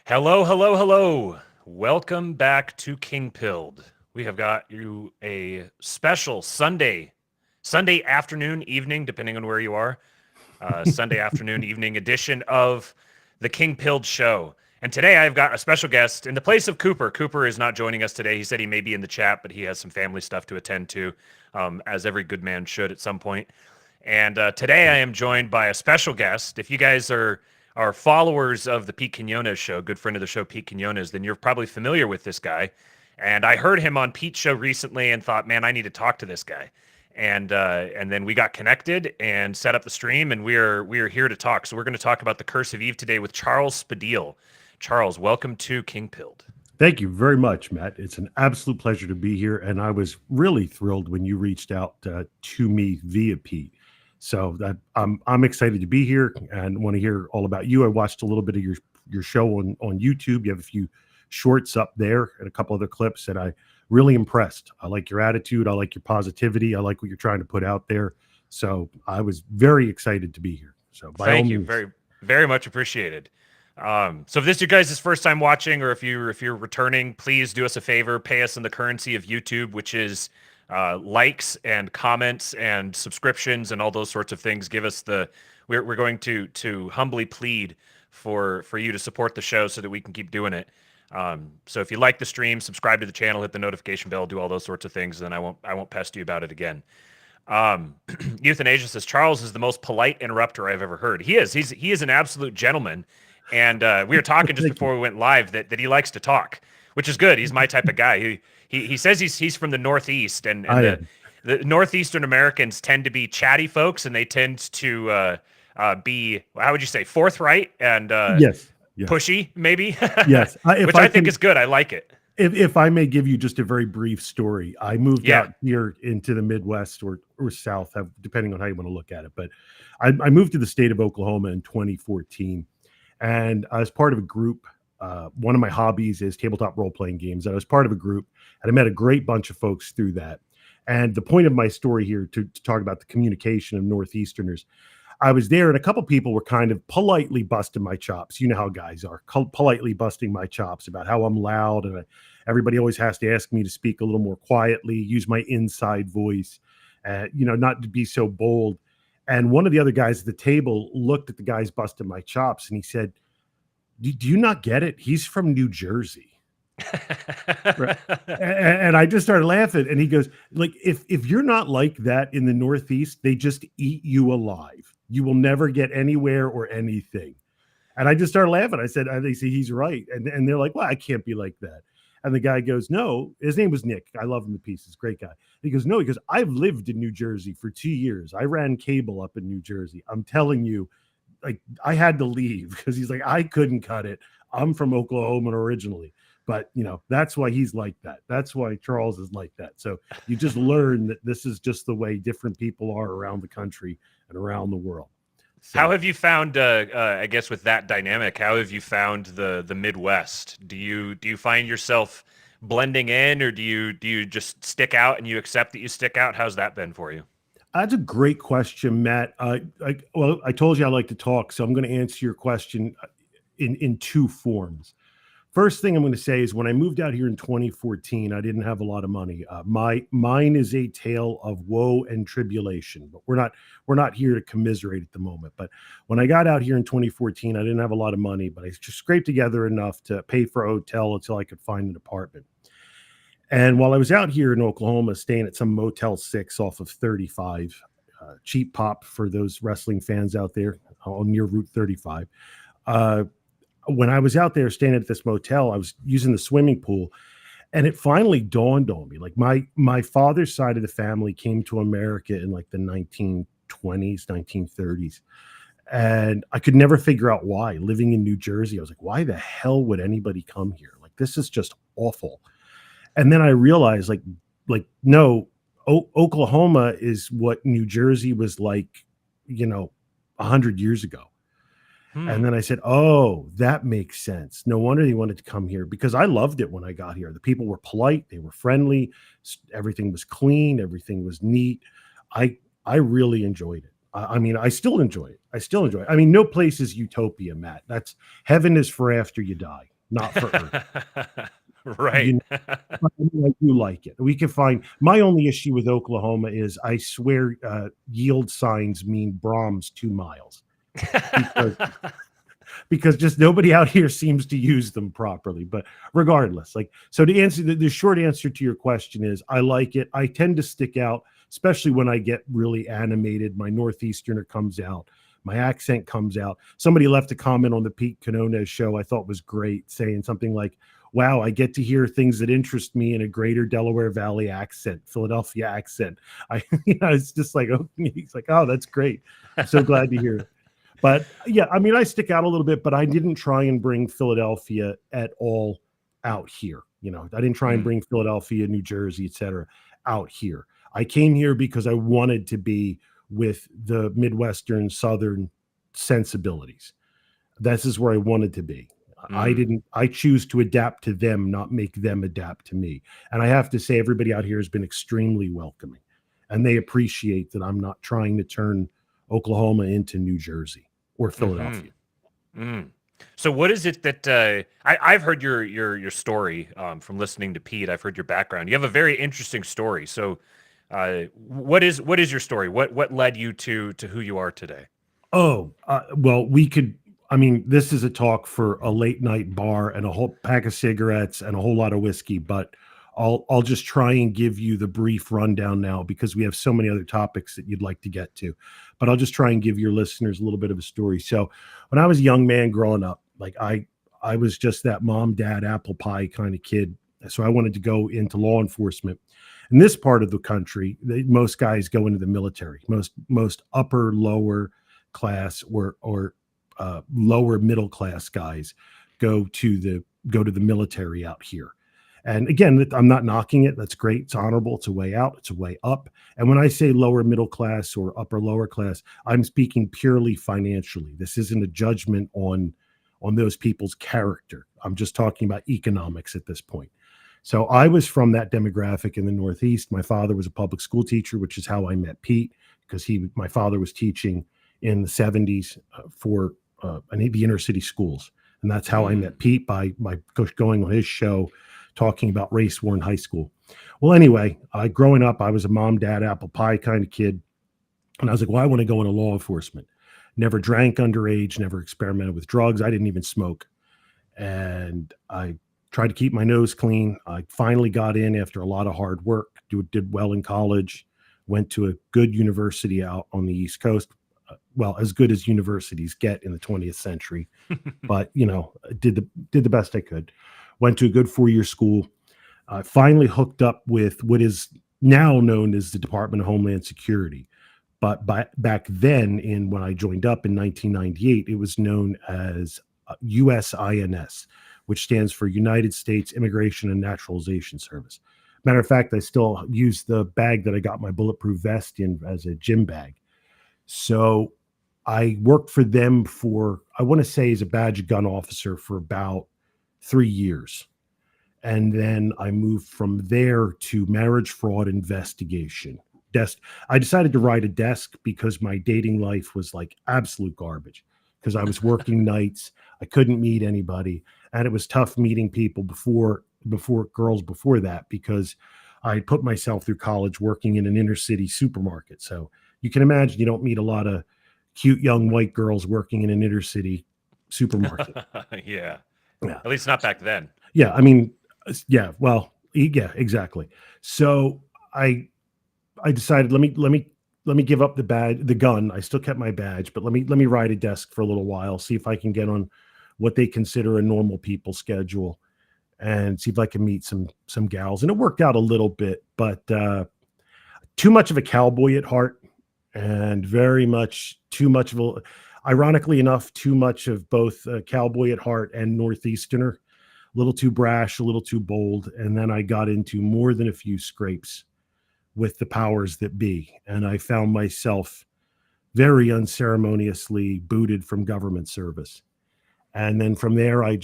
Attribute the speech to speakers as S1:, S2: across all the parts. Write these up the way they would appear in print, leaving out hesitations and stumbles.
S1: Hello, hello, hello. Welcome back to King Pilled. We have got you a special Sunday afternoon, evening, depending on where you are. Sunday afternoon, evening edition of the King Pilled show. And today I've got a special guest in the place of Cooper. Cooper is not joining us today. He said he may be in the chat, but he has some family stuff to attend to, as every good man should at some point. And today I am joined by a special guest. If you guys are followers of the Pete Quinones show, good friend of the show, Pete Quinones, then you're probably familiar with this guy. And I heard him on Pete's show recently and thought, man, I need to talk to this guy. And then we got connected and set up the stream, and we are here to talk. So we're going to talk about the Curse of Eve today with Charles SPADILLE. Charles, welcome to King Pilled.
S2: Thank you very much, Matt. It's an absolute pleasure to be here, and I was really thrilled when you reached out to me via Pete. So that I'm excited to be here and want to hear all about you. I watched a little bit of your show on YouTube. You have a few shorts up there and a couple other clips that I really impressed. I like your attitude. I like your positivity. I like what you're trying to put out there. So I was very excited to be here. So
S1: thank you, very, very much appreciated. So if this is your guys' first time watching, or if you're returning, please do us a favor, pay us in the currency of YouTube, which is likes and comments and subscriptions and all those sorts of things. Give us we're going to humbly plead for you to support the show so that we can keep doing it. So if you like the stream, subscribe to the channel, hit the notification bell, do all those sorts of things, and then I won't pest you about it again. Euthanasia says Charles is the most polite interrupter I've ever heard. He is an absolute gentleman. And we were talking just before we went live that he likes to talk, which is good. He's my type of guy. He says he's from the Northeast, and the Northeastern Americans tend to be chatty folks, and they tend to be, how would you say, forthright and
S2: yes.
S1: pushy, maybe.
S2: Yes,
S1: which I think is good. I like it.
S2: If I may give you just a very brief story, I moved out here into the Midwest or South, depending on how you want to look at it. But I moved to the state of Oklahoma in 2014. And I was part of a group. One of my hobbies is tabletop role-playing games. I was part of a group, and I met a great bunch of folks through that. And the point of my story here to talk about the communication of Northeasterners, I was there, and a couple people were kind of politely busting my chops. You know how guys are, politely busting my chops about how I'm loud, and everybody always has to ask me to speak a little more quietly, use my inside voice, not to be so bold. And one of the other guys at the table looked at the guys busting my chops, and he said, do you not get it? He's from New Jersey. Right. And I just started laughing. And he goes, like, if you're not like that in the Northeast, they just eat you alive. You will never get anywhere or anything. And I just started laughing. I said, they say he's right. And they're like, well, I can't be like that. And the guy goes, no, his name was Nick. I love him to pieces. Great guy. He goes, no, I've lived in New Jersey for 2 years. I ran cable up in New Jersey. I'm telling you, like, I had to leave because he's like, I couldn't cut it. I'm from Oklahoma originally. But, that's why he's like that. That's why Charles is like that. So you just learn that this is just the way different people are around the country and around the world. So,
S1: how have you found, I guess, with that dynamic, how have you found the Midwest? Do you find yourself blending in, or do you just stick out and you accept that you stick out? How's that been for you?
S2: That's a great question, Matt. I told you I like to talk, so I'm going to answer your question in two forms. First thing I'm going to say is when I moved out here in 2014, I didn't have a lot of money. Mine is a tale of woe and tribulation, but we're not here to commiserate at the moment. But when I got out here in 2014, I didn't have a lot of money, but I just scraped together enough to pay for a hotel until I could find an apartment. And while I was out here in Oklahoma, staying at some Motel 6 off of 35, cheap pop for those wrestling fans out there near Route 35. When I was out there staying at this motel, I was using the swimming pool, and it finally dawned on me. Like my father's side of the family came to America in like the 1920s, 1930s. And I could never figure out why. Living in New Jersey, I was like, why the hell would anybody come here? Like, this is just awful. And then I realized, like no, Oklahoma is what New Jersey was like, 100 years ago. And then I said, oh, that makes sense. No wonder they wanted to come here, because I loved it when I got here. The people were polite. They were friendly. Everything was clean. Everything was neat. I really enjoyed it. I still enjoy it. I mean, no place is utopia, Matt. Heaven is for after you die. not for Earth.
S1: Right.
S2: You know, I do like it. We can find my only issue with Oklahoma is I swear yield signs mean Brahms 2 miles because just nobody out here seems to use them properly. But regardless, like, so to answer the short answer to your question is I like it. I tend to stick out, especially when I get really animated. My Northeasterner comes out. My accent comes out. Somebody left a comment on the Pete Canone show I thought was great, saying something like, wow, I get to hear things that interest me in a greater Delaware Valley accent, Philadelphia accent. It's just like, oh, he's like, oh, that's great. I'm so glad to hear it. But yeah, I mean, I stick out a little bit, but I didn't try and bring Philadelphia at all out here. I didn't try and bring Philadelphia, New Jersey, et cetera, out here. I came here because I wanted to be with the Midwestern, Southern sensibilities. This is where I wanted to be. I choose to adapt to them, not make them adapt to me. And I have to say, everybody out here has been extremely welcoming, and they appreciate that I'm not trying to turn Oklahoma into New Jersey or Philadelphia.
S1: So what is it that I've heard your story from listening to Pete? I've heard your background. You have a very interesting story. So what is your story? What led you to who you are today?
S2: Oh, well, I mean, this is a talk for a late night bar and a whole pack of cigarettes and a whole lot of whiskey, but I'll just try and give you the brief rundown now because we have so many other topics that you'd like to get to. But I'll just try and give your listeners a little bit of a story. So when I was a young man growing up, like I was just that mom, dad, apple pie kind of kid. So I wanted to go into law enforcement. In this part of the country, most guys go into the military. Most upper, lower class or lower middle class guys go to the military out here. And again, I'm not knocking it. That's great. It's honorable. It's a way out. It's a way up. And when I say lower middle class or upper lower class, I'm speaking purely financially. This isn't a judgment on those people's character. I'm just talking about economics at this point. So I was from that demographic in the Northeast. My father was a public school teacher, which is how I met Pete, because my father was teaching in the 70s for the inner city schools. And that's how I met Pete, by going on his show, talking about race war in high school. Well, anyway, growing up, I was a mom, dad, apple pie kind of kid. And I was like, well, I want to go into law enforcement. Never drank underage, never experimented with drugs. I didn't even smoke. And I tried to keep my nose clean. I finally got in after a lot of hard work, did well in college, went to a good university out on the East Coast. Well, as good as universities get in the 20th century, but did the best I could. Went to a good 4-year school. Finally hooked up with what is now known as the Department of Homeland Security, but back then, when I joined up in 1998, it was known as USINS, which stands for United States Immigration and Naturalization Service. Matter of fact, I still use the bag that I got my bulletproof vest in as a gym bag. So I worked for them for, I want to say, as a badge gun officer for about 3 years. And then I moved from there to marriage fraud investigation. I decided to ride a desk because my dating life was like absolute garbage, because I was working nights. I couldn't meet anybody. And it was tough meeting people before that, because I put myself through college working in an inner city supermarket. So you can imagine you don't meet a lot of cute young white girls working in an inner city supermarket.
S1: Yeah. At least not back then.
S2: Yeah. I mean, yeah. Well, yeah, exactly. So I decided, let me give up the gun. I still kept my badge, but let me ride a desk for a little while, see if I can get on what they consider a normal people schedule, and see if I can meet some gals. And it worked out a little bit, but too much of a cowboy at heart, and very much too much of ironically enough, too much of both cowboy at heart and Northeasterner. A little too brash, a little too bold. And then I got into more than a few scrapes with the powers that be. And I found myself very unceremoniously booted from government service. And then from there, I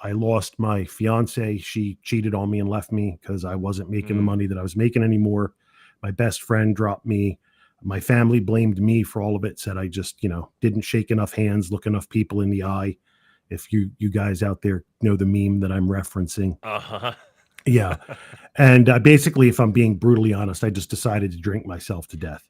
S2: lost my fiance. She cheated on me and left me because I wasn't making the money that I was making anymore. My best friend dropped me. My family blamed me for all of it, said I just, didn't shake enough hands, look enough people in the eye. If you guys out there know the meme that I'm referencing.
S1: Uh-huh.
S2: Yeah. And basically, if I'm being brutally honest, I just decided to drink myself to death.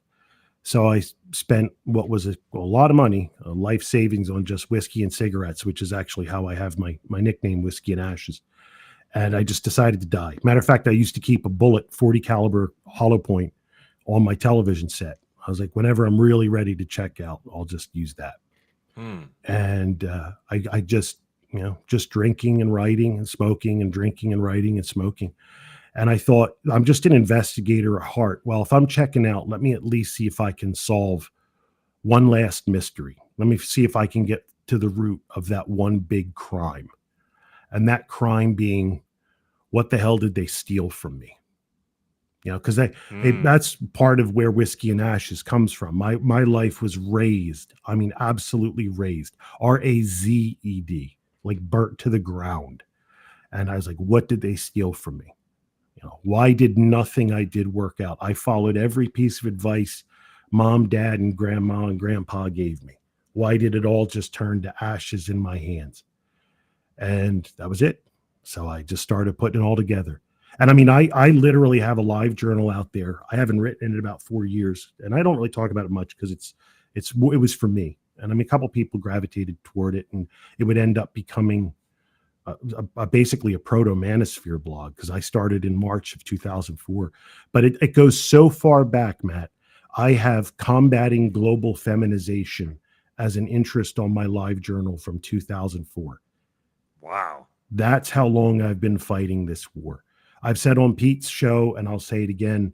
S2: So I spent what was a lot of money, life savings on just whiskey and cigarettes, which is actually how I have my nickname, Whiskey and Ashes. And I just decided to die. Matter of fact, I used to keep a bullet 40 caliber hollow point on my television set. I was like, whenever I'm really ready to check out, I'll just use that. And I just, just drinking and writing and smoking and drinking and writing and smoking. And I thought, I'm just an investigator at heart. Well, if I'm checking out, let me at least see if I can solve one last mystery. Let me see if I can get to the root of that one big crime. And that crime being, what the hell did they steal from me? Because that's part of where Whiskey and Ashes comes from. My life was raised. I mean, absolutely raised. RAZED, like burnt to the ground. And I was like, what did they steal from me? Why did nothing I did work out? I followed every piece of advice mom, dad, and grandma and grandpa gave me. Why did it all just turn to ashes in my hands? And that was it. So I just started putting it all together. And I mean, I literally have a live journal out there. I haven't written in it about 4 years, and I don't really talk about it much because it was for me. And I mean, a couple people gravitated toward it, and it would end up becoming basically a proto-manosphere blog, because I started in March of 2004. But it goes so far back, Matt. I have combating global feminization as an interest on my live journal from 2004.
S1: Wow.
S2: That's how long I've been fighting this war. I've said on Pete's show, and I'll say it again,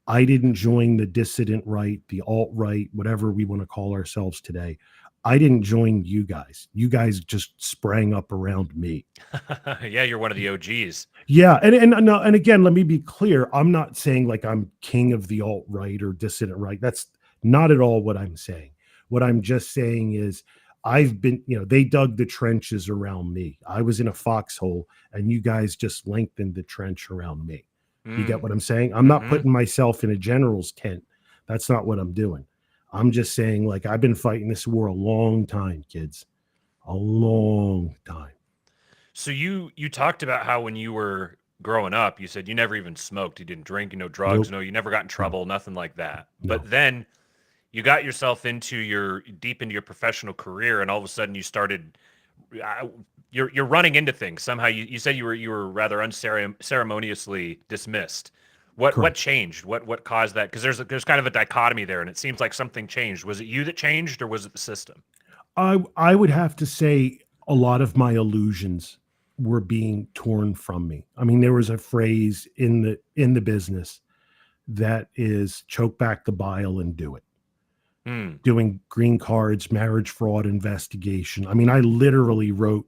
S2: I didn't join the dissident right, the alt-right, whatever we want to call ourselves today. I didn't join you guys. You guys just sprang up around me.
S1: Yeah, you're one of the OGs.
S2: Yeah, and again, let me be clear. I'm not saying like I'm king of the alt-right or dissident right. That's not at all what I'm saying. What I'm just saying is I've been, they dug the trenches around me. I was in a foxhole, and you guys just lengthened the trench around me. You get what I'm saying? I'm not putting myself in a general's tent. That's not what I'm doing. I'm just saying, like, I've been fighting this war a long time, kids. A long time.
S1: So you talked about how when you were growing up, you said you never even smoked. You didn't drink, no drugs,
S2: Nope.
S1: no, you never got in trouble, nothing like that.
S2: No.
S1: But then you got yourself deep into your professional career, and all of a sudden you started, you're running into things. Somehow you said you were rather unceremoniously dismissed. What changed? What caused that? Because there's kind of a dichotomy there, and it seems like something changed. Was it you that changed, or was it the system?
S2: I would have to say a lot of my illusions were being torn from me. I mean, there was a phrase in the business that is choke back the bile and do it. Doing green cards, marriage fraud investigation. I mean, I literally wrote,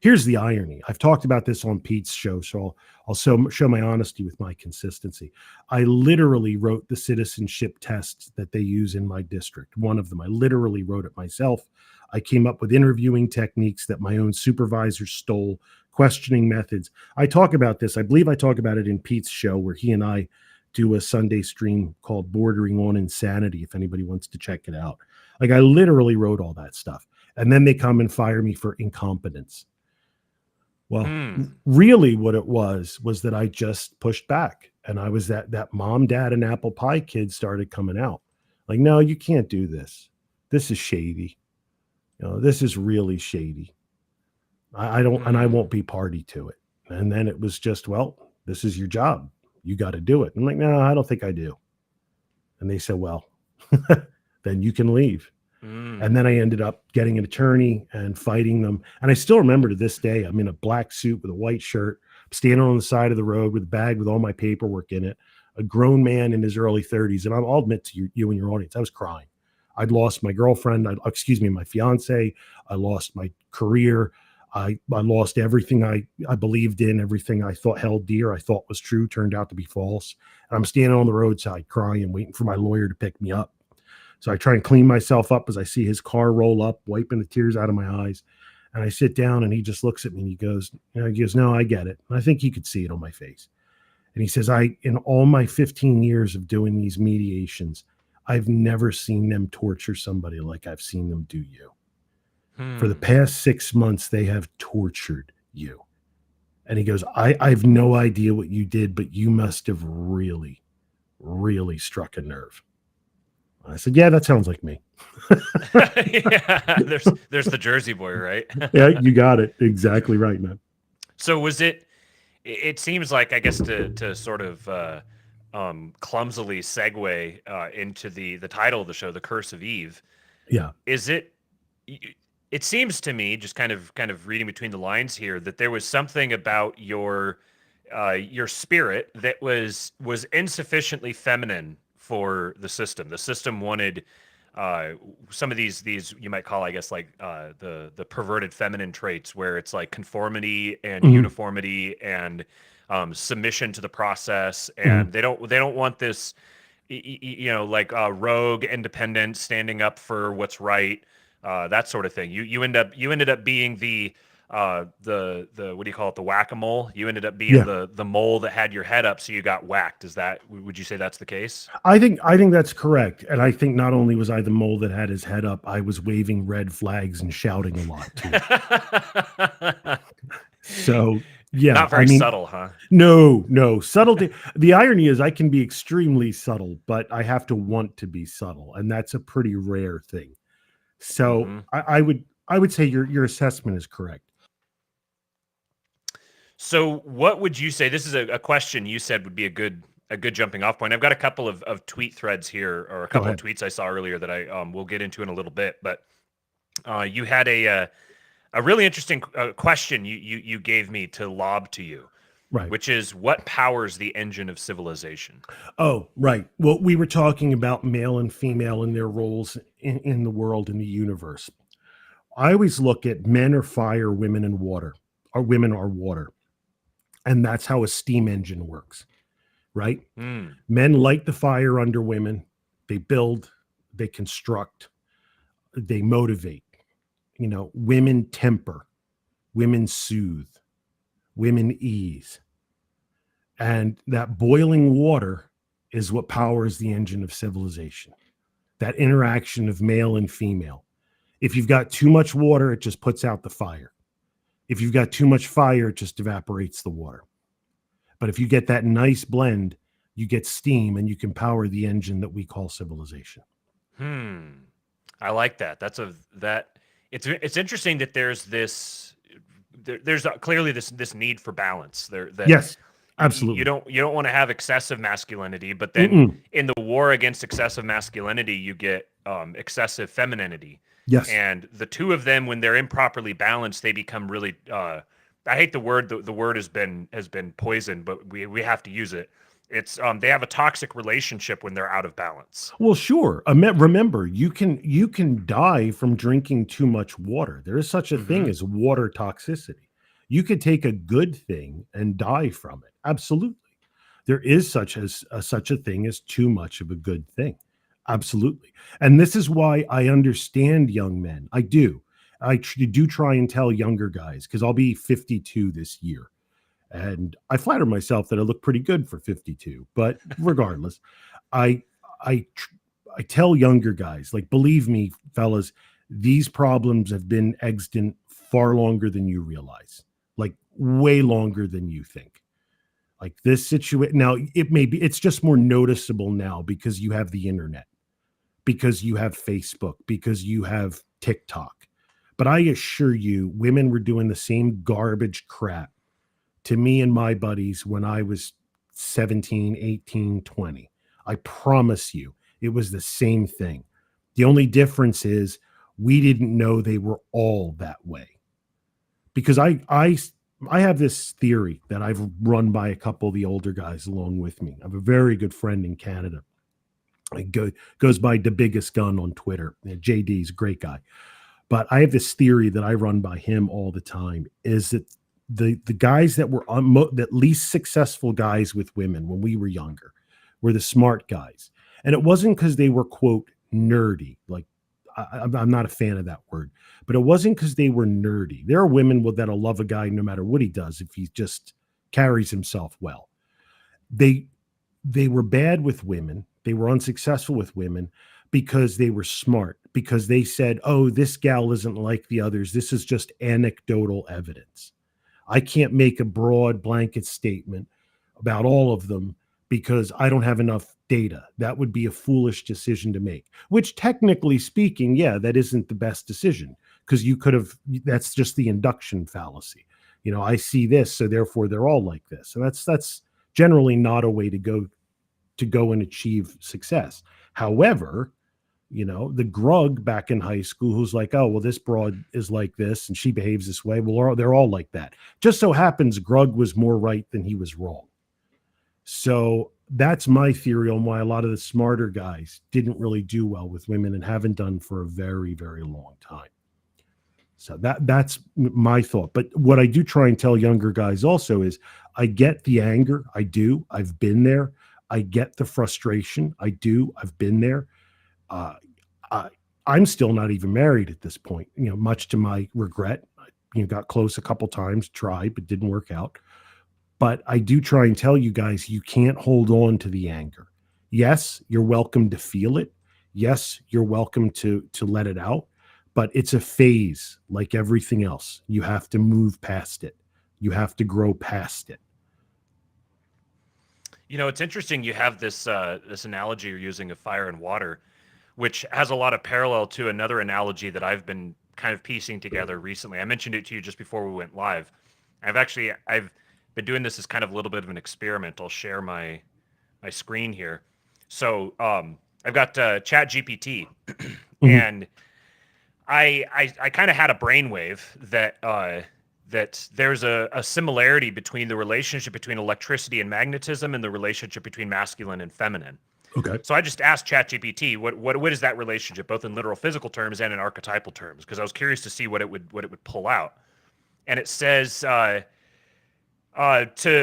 S2: here's the irony. I've talked about this on Pete's show, so I'll show my honesty with my consistency. I literally wrote the citizenship tests that they use in my district. One of them, I literally wrote it myself. I came up with interviewing techniques that my own supervisor stole, questioning methods. I talk about this. I believe I talk about it in Pete's show, where he and I do a Sunday stream called Bordering on Insanity, if anybody wants to check it out. Like, I literally wrote all that stuff. And then they come and fire me for incompetence. Well, really what it was that I just pushed back. And I was that mom, dad, and apple pie kid started coming out. Like, no, you can't do this. This is shady. This is really shady. I don't, and I won't be party to it. And then it was just, well, this is your job. You got to do it. I'm like, no, I don't think I do. And they said, well, then you can leave. And then I ended up getting an attorney and fighting them. And I still remember to this day, I'm in a black suit with a white shirt, standing on the side of the road with a bag with all my paperwork in it, a grown man in his early 30s. And I'll admit to you and your audience, I was crying. I'd lost my girlfriend. My fiance. I lost my career. I lost everything I believed in, everything I thought held dear, I thought was true, turned out to be false. And I'm standing on the roadside crying, waiting for my lawyer to pick me up. So I try and clean myself up as I see his car roll up, wiping the tears out of my eyes. And I sit down, and he just looks at me, and he goes, no, I get it. And I think he could see it on my face. And he says, in all my 15 years of doing these mediations, I've never seen them torture somebody like I've seen them do you. For the
S1: Hmm.
S2: past 6 months, they have tortured you. And he goes, I have no idea what you did, but you must have really, really struck a nerve. I said, yeah, that sounds like me.
S1: Yeah, there's the Jersey boy, right?
S2: Yeah, you got it. Exactly right, man.
S1: So was it? It seems like, I guess, to sort of clumsily segue into the title of the show, "The Curse of Eve."
S2: Yeah.
S1: Is it? It seems to me, just kind of reading between the lines here, that there was something about your spirit that was insufficiently feminine for the system. The system wanted uh, some of these you might call, I guess, like the perverted feminine traits, where it's like conformity and
S2: Mhm.
S1: uniformity and submission to the process,
S2: Mhm.
S1: and they don't want this, like rogue independent standing up for what's right, that sort of thing. You ended up being the what do you call it, the whack-a-mole. You ended up being
S2: Yeah.
S1: the mole that had your head up, so you got whacked. Would you say that's the case?
S2: I think that's correct. And I think not only was I the mole that had his head up, I was waving red flags and shouting a lot too. So yeah,
S1: Not
S2: I
S1: very
S2: mean,
S1: subtle, huh?
S2: no, no. Subtlety. The irony is I can be extremely subtle, but I have to want to be subtle. And that's a pretty rare thing. So
S1: Hmm.
S2: I would say your assessment is correct.
S1: So, what would you say? This is a question you said would be a good jumping off point. I've got a couple of tweet threads here, or a
S2: Go
S1: couple of
S2: ahead.
S1: tweets I saw earlier that I will get into in a little bit. But you had a really interesting question you gave me to lob to you,
S2: Right.
S1: which is, what powers the engine of civilization?
S2: Oh, right. Well, we were talking about male and female and their roles in the world, in the universe. I always look at men are fire, women and water, or women are water. And that's how a steam engine works, right?
S1: Hmm.
S2: Men light the fire under women. They build, they construct, they motivate. Women temper, women soothe, women ease. And that boiling water is what powers the engine of civilization. That interaction of male and female. If you've got too much water, it just puts out the fire. If you've got too much fire, it just evaporates the water. But if you get that nice blend, you get steam and you can power the engine that we call civilization.
S1: Hmm. I like that. It's interesting that there's clearly this need for balance there, that
S2: Yes, absolutely.
S1: you don't want to have excessive masculinity, but then
S2: Mm-mm.
S1: in the war against excessive masculinity, you get excessive femininity,
S2: Yes.
S1: and the two of them, when they're improperly balanced, they become really. I hate the word. The word has been poisoned, but we have to use it. It's they have a toxic relationship when they're out of balance.
S2: Well, sure. Remember, you can die from drinking too much water. There is such a thing
S1: Hmm.
S2: as water toxicity. You could take a good thing and die from it. Absolutely. There is such a thing as too much of a good thing. Absolutely. And this is why I understand young men. I do. Do try and tell younger guys, because I'll be 52 this year. And I flatter myself that I look pretty good for 52. But regardless, I I tr- I tell younger guys, like, believe me, fellas, these problems have been extant far longer than you realize, like way longer than you think. Like this situation now, it's just more noticeable now because you have the internet, because you have Facebook, because you have TikTok. But I assure you, women were doing the same garbage crap to me and my buddies when I was 17, 18, 20. I promise you, it was the same thing. The only difference is we didn't know they were all that way. Because I have this theory that I've run by a couple of the older guys along with me. I have a very good friend in Canada. Goes by the biggest gun on Twitter. JD's a great guy. But I have this theory that I run by him all the time, is that the guys that were the least successful guys with women when we were younger were the smart guys. And it wasn't because they were, quote, nerdy. Like, I'm not a fan of that word, but it wasn't because they were nerdy. There are women that'll love a guy no matter what he does if he just carries himself well. They they were bad with women. They were unsuccessful with women because they were smart, because they said, oh, this gal isn't like the others. This is just anecdotal evidence. I can't make a broad blanket statement about all of them because I don't have enough data. That would be a foolish decision to make, which technically speaking, yeah, that isn't the best decision because you could have, that's just the induction fallacy. You know, I see this, so therefore they're all like this. And that's generally not a way to go and achieve success. However, you know, the grug back in high school who's like, oh, well, this broad is like this and she behaves this way. Well, they're all like that. Just so happens Grug was more right than he was wrong. So that's my theory on why a lot of the smarter guys didn't really do well with women and haven't done for a very, very long time. So that's my thought. But what I do try and tell younger guys also is I get the anger. I do. I've been there. I get the frustration. I do. I've been there. Uh, I'm still not even married at this point, you know, much to my regret. You know, got close a couple times, tried, but didn't work out. But I do try and tell you guys, you can't hold on to the anger. Yes, you're welcome to feel it. Yes, you're welcome to let it out, but it's a phase like everything else. You have to move past it. You have to grow past it.
S1: You know, it's interesting you have this this analogy you're using of fire and water, which has a lot of parallel to another analogy that I've been kind of piecing together recently. I mentioned it to you just before we went live. I've been doing this as kind of a little bit of an experiment. I'll share my screen here. So I've got Chat GPT, and I kind of had a brainwave that that there's a similarity between the relationship between electricity and magnetism and the relationship between masculine and feminine.
S2: Okay.
S1: So I just asked ChatGPT what is that relationship, both in literal physical terms and in archetypal terms, because I was curious to see what it would pull out. And it says to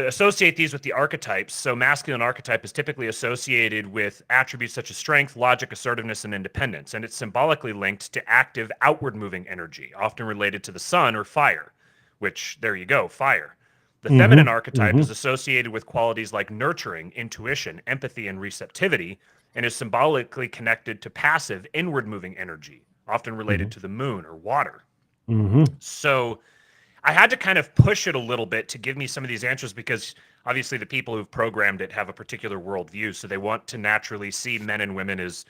S1: associate these with the archetypes. So masculine archetype is typically associated with attributes such as strength, logic, assertiveness, and independence, and it's symbolically linked to active, outward-moving energy, often related to the sun or fire. Which there you go, fire. The feminine archetype is associated with qualities like nurturing, intuition, empathy, and receptivity, and is symbolically connected to passive, inward-moving energy, often related to the moon or water. So I had to kind of push it a little bit to give me some of these answers because obviously the people who've programmed it have a particular worldview, so they want to naturally see men and women as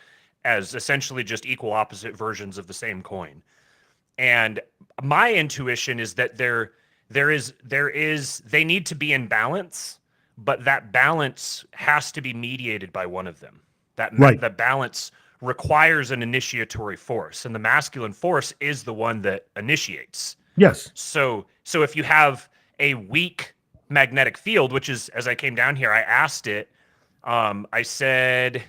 S1: essentially just equal opposite versions of the same coin. And my intuition is that they need to be in balance, but that balance has to be mediated by one of them. That balance requires an initiatory force, and the masculine force is the one that initiates.
S2: Yes.
S1: So if you have a weak magnetic field, which is, as I came down here, I asked it, I said,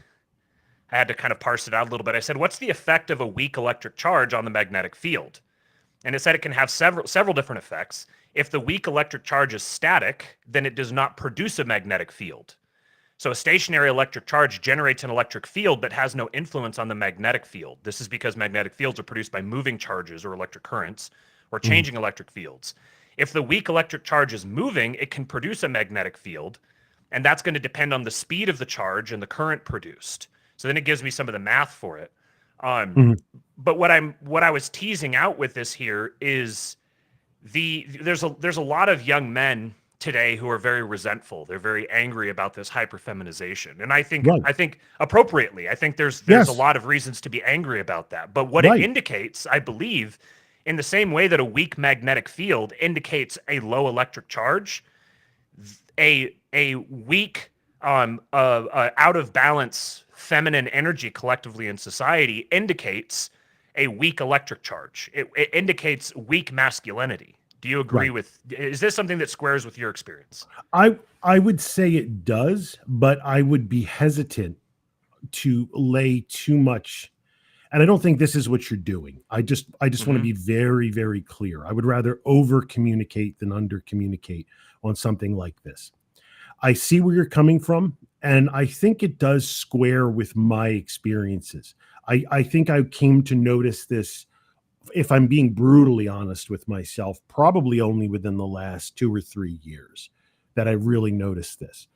S1: I had to kind of parse it out a little bit. I said, what's the effect of a weak electric charge on the magnetic field? And it said it can have several different effects. If the weak electric charge is static, then it does not produce a magnetic field. So a stationary electric charge generates an electric field but has no influence on the magnetic field. This is because magnetic fields are produced by moving charges or electric currents or changing electric fields. If the weak electric charge is moving, it can produce a magnetic field, and that's going to depend on the speed of the charge and the current produced. So then it gives me some of the math for it. But what I was teasing out with this here is there's a lot of young men today who are very resentful. They're very angry about this hyperfeminization. And I think appropriately, I think there's a lot of reasons to be angry about that. But what it indicates, I believe, in the same way that a weak magnetic field indicates a low electric charge, a weak out of balance feminine energy collectively in society indicates a weak electric charge. It indicates weak masculinity. Do you agree with, is this something that squares with your experience?
S2: I would say it does, but I would be hesitant to lay too much. And I don't think this is what you're doing. I just want to be very, very clear. I would rather over communicate than under communicate on something like this. I see where you're coming from, and I think it does square with my experiences. I think I came to notice this, if I'm being brutally honest with myself, probably only within the last 2 or 3 years that I really noticed this.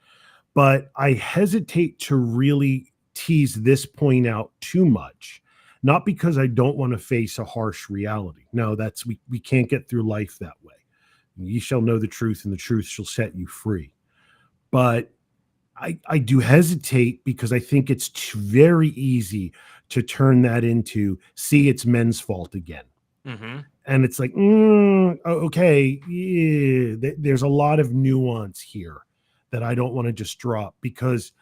S2: But I hesitate to really tease this point out too much, not because I don't want to face a harsh reality. No, that's we can't get through life that way. You shall know the truth, and the truth shall set you free. But I do hesitate because I think it's very easy to turn that into, see, it's men's fault again.
S1: Mm-hmm.
S2: And it's like, okay, yeah, there's a lot of nuance here that I don't want to just drop, because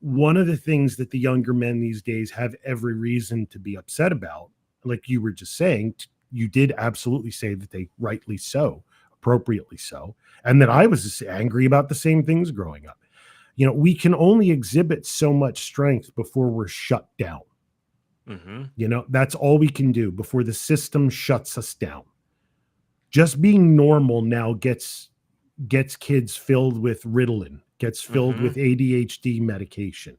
S2: one of the things that the younger men these days have every reason to be upset about, like you were just saying, you did absolutely say that they rightly so, appropriately so, and that I was angry about the same things growing up. We can only exhibit so much strength before we're shut down.
S1: Mm-hmm.
S2: That's all we can do before the system shuts us down. Just being normal now gets kids filled with Ritalin, gets filled
S1: Mm-hmm.
S2: with ADHD medication,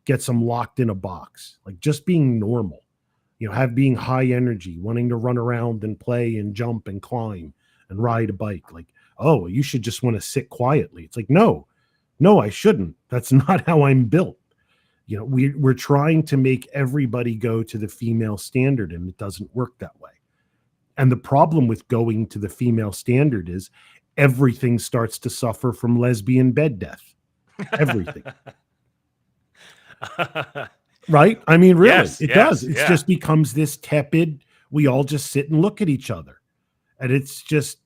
S2: gets them locked in a box. Like, just being normal, have being high energy, wanting to run around and play and jump and climb and ride a bike. Like, oh, you should just want to sit quietly. It's like, no, I shouldn't. That's not how I'm built. We're trying to make everybody go to the female standard, and it doesn't work that way. And the problem with going to the female standard is everything starts to suffer from lesbian bed death. Everything. Right? I mean, really,
S1: Yes,
S2: it does.
S1: yes,
S2: It
S1: yeah.
S2: just becomes this tepid, we all just sit and look at each other. And it's just,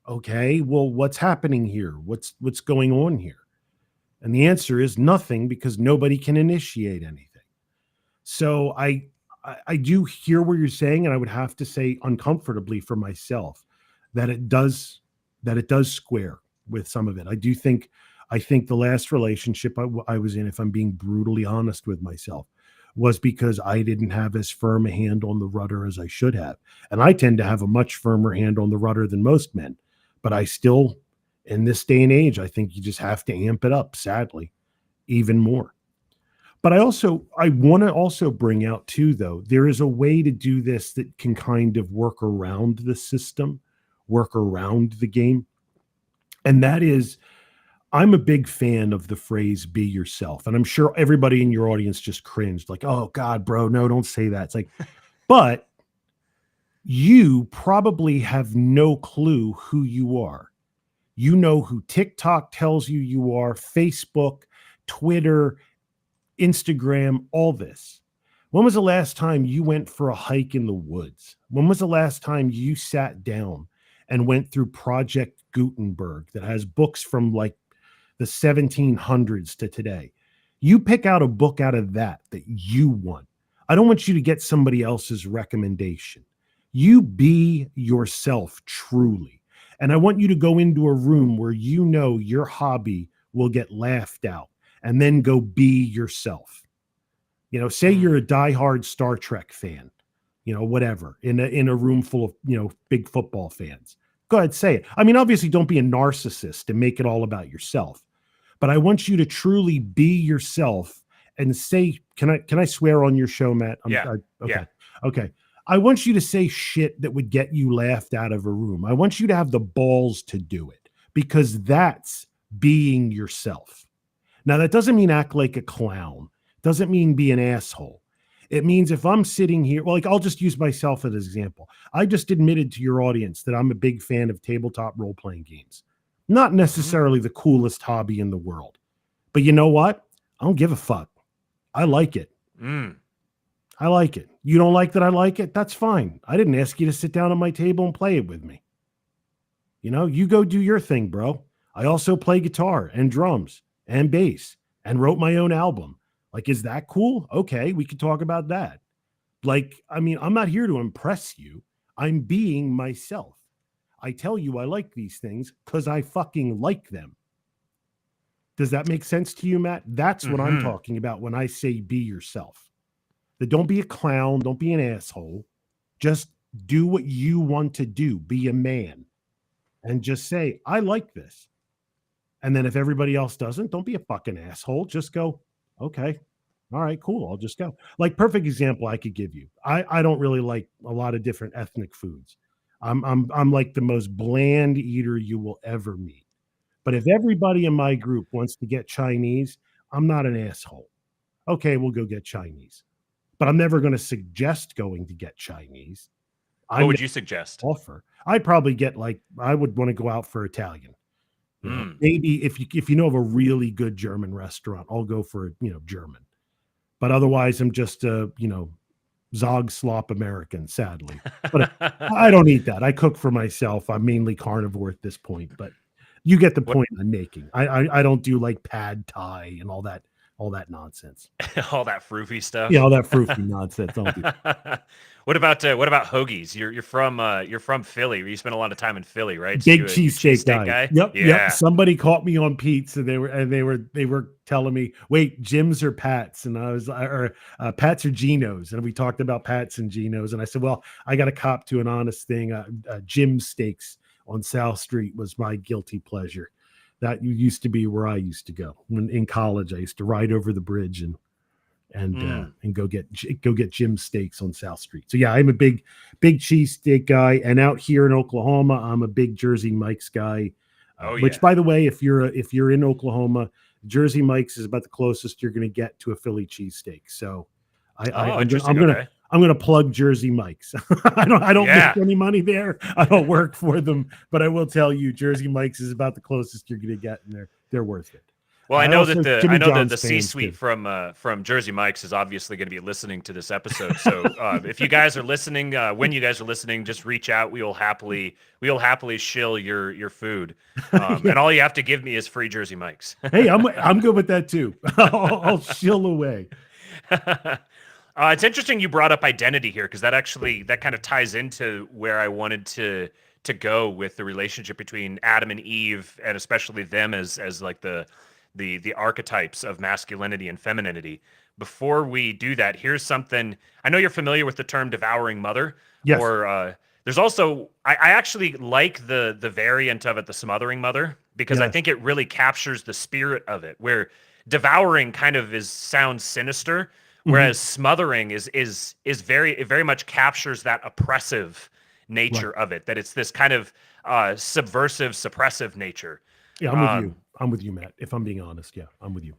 S2: okay, well, what's happening here? What's going on here? And the answer is nothing, because nobody can initiate anything. So I do hear what you're saying, and I would have to say uncomfortably for myself that it does square with some of it. I think the last relationship I was in, if I'm being brutally honest with myself, was because I didn't have as firm a hand on the rudder as I should have. And I tend to have a much firmer hand on the rudder than most men. But I still, in this day and age, I think you just have to amp it up, sadly, even more. But I want to also bring out too, though, there is a way to do this that can kind of work around the system, work around the game. And that is, I'm a big fan of the phrase "be yourself." And I'm sure everybody in your audience just cringed, like, oh God, bro, no, don't say that. It's like, but you probably have no clue who you are. You know who TikTok tells you are, Facebook, Twitter, Instagram, all this. When was the last time you went for a hike in the woods? When was the last time you sat down and went through Project Gutenberg that has books from like the 1700s to today? You pick out a book out of that you want. I don't want you to get somebody else's recommendation. You be yourself truly. And I want you to go into a room where your hobby will get laughed out, and then go be yourself. Say you're a diehard Star Trek fan, whatever, in a room full of, big football fans. Go ahead, say it. I mean, obviously, don't be a narcissist and make it all about yourself. But I want you to truly be yourself and say, can I swear on your show, Matt?
S1: Yeah.
S2: Okay.
S1: Yeah.
S2: Okay. I want you to say shit that would get you laughed out of a room. I want you to have the balls to do it, because that's being yourself. Now, that doesn't mean act like a clown. Doesn't mean be an asshole. It means if I'm sitting here, well, like, I'll just use myself as an example. I just admitted to your audience that I'm a big fan of tabletop role-playing games. Not necessarily the coolest hobby in the world. But you know what? I don't give a fuck. I like it. I like it. You don't like that I like it? That's fine. I didn't ask you to sit down at my table and play it with me. You go do your thing, bro. I also play guitar and drums and bass and wrote my own album. Like, is that cool? Okay, we can talk about that. Like, I mean, I'm not here to impress you. I'm being myself. I tell you I like these things because I fucking like them. Does that make sense to you, Matt? That's what I'm talking about when I say be yourself. That don't be a clown, don't be an asshole. Just do what you want to do. Be a man. And just say, I like this. And then if everybody else doesn't, don't be a fucking asshole. Just go, okay, all right, cool. I'll just go. Like, perfect example I could give you. I don't really like a lot of different ethnic foods. I'm like the most bland eater you will ever meet. But if everybody in my group wants to get Chinese, I'm not an asshole. Okay, we'll go get Chinese. but I'm never going to suggest going to get Chinese.
S1: What
S2: I'm
S1: would
S2: never
S1: you suggest?
S2: offer. I'd probably get like I would want to go out for Italian. You know,
S1: Mm.
S2: maybe if you know of a really good German restaurant, I'll go for German. But otherwise, I'm just Zog slop American, sadly. But I don't eat that. I cook for myself. I'm mainly carnivore at this point. But you get the
S1: What
S2: point I'm making. I don't do like pad thai and all that nonsense.
S1: all that froofy
S2: Yeah,
S1: stuff?
S2: all that froofy nonsense. Don't do.
S1: What about hoagies? You're from Philly. You spent a lot of time in Philly, right? So
S2: Big
S1: you a
S2: cheesesteak
S1: cheesesteak
S2: guy.
S1: guy?
S2: Yep.
S1: Yeah.
S2: Somebody caught me on Pete's, and they were telling me, "Wait, Jim's or Pat's?" And I was, or Pat's or Geno's, and we talked about Pat's and Geno's, and I said, "Well, I got to cop to an honest thing. Jim's Steaks on South Street was my guilty pleasure. That used to be where I used to go when in college. I used to ride over the bridge and go get Jim Steaks on South Street. So yeah, I'm a big cheesesteak guy, and out here in Oklahoma, I'm a big Jersey Mike's guy.
S1: Oh
S2: Which,
S1: yeah.
S2: by the way, if you're in Oklahoma, Jersey Mike's is about the closest you're going to get to a Philly cheesesteak. So
S1: Oh,
S2: I'm
S1: interesting.
S2: gonna
S1: Okay.
S2: I'm gonna plug Jersey Mike's. I don't
S1: Yeah.
S2: make any money there. I don't work for them, but I will tell you, Jersey Mike's is about the closest you're going to get, and they're worth it.
S1: Well, I know that
S2: Also, Jimmy John's
S1: the
S2: fans
S1: C-suite
S2: too.
S1: from Jersey Mike's is obviously going to be listening to this episode. So if you guys are listening, when you guys are listening, just reach out. We will happily shill your food,
S2: Yeah.
S1: and all you have to give me is free Jersey Mike's.
S2: Hey, I'm good with that too. I'll shill away.
S1: It's interesting you brought up identity here because that kind of ties into where I wanted to go with the relationship between Adam and Eve, and especially them as like the archetypes of masculinity and femininity. Before we do that, here's something. I know you're familiar with the term devouring mother,
S2: Yes.
S1: or there's also I actually like the variant of it, the smothering mother, because I
S2: Yes.
S1: think it really captures the spirit of it. Where devouring kind of sounds sinister, whereas smothering is very, it very much captures that oppressive nature
S2: Right.
S1: of it. That it's this kind of subversive, suppressive nature.
S2: Yeah, I'm with you.
S1: Um,
S2: I'm with you, Matt. If I'm being honest, yeah, I'm with you.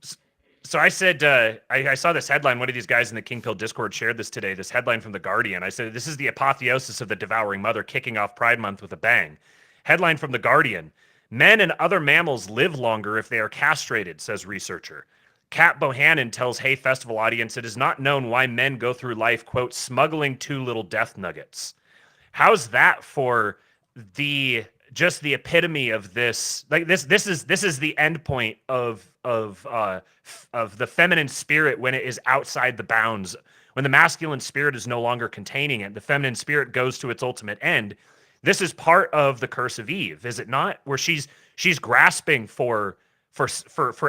S1: So I said, I saw this headline. One of these guys in the King Pill Discord shared this today. This headline from The Guardian. I said, this is the apotheosis of the devouring mother kicking off Pride Month with a bang. Headline from The Guardian. Men and other mammals live longer if they are castrated, says researcher. Kat Bohannon tells Hay Festival audience it is not known why men go through life, quote, smuggling 2 little death nuggets. How's that for the just the epitome of this? Like this is the end point of the feminine spirit when it is outside the bounds. When the masculine spirit is no longer containing it, the feminine spirit goes to its ultimate end. This is part of the curse of Eve, is it not? Where she's grasping for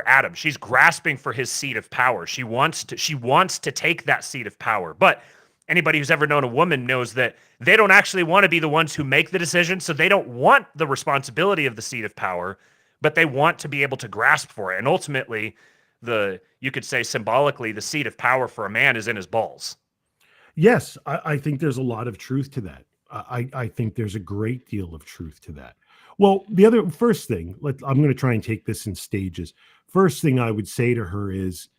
S1: Adam. She's grasping for his seat of power. She wants to take that seat of power. But anybody who's ever known a woman knows that they don't actually want to be the ones who make the decision, so they don't want the responsibility of the seat of power, but they want to be able to grasp for it. And ultimately, you could say symbolically, the seat of power for a man is in his balls.
S2: Yes, I think there's a lot of truth to that. I think there's a great deal of truth to that. Well, first thing, I'm going to try and take this in stages. First thing I would say to her is,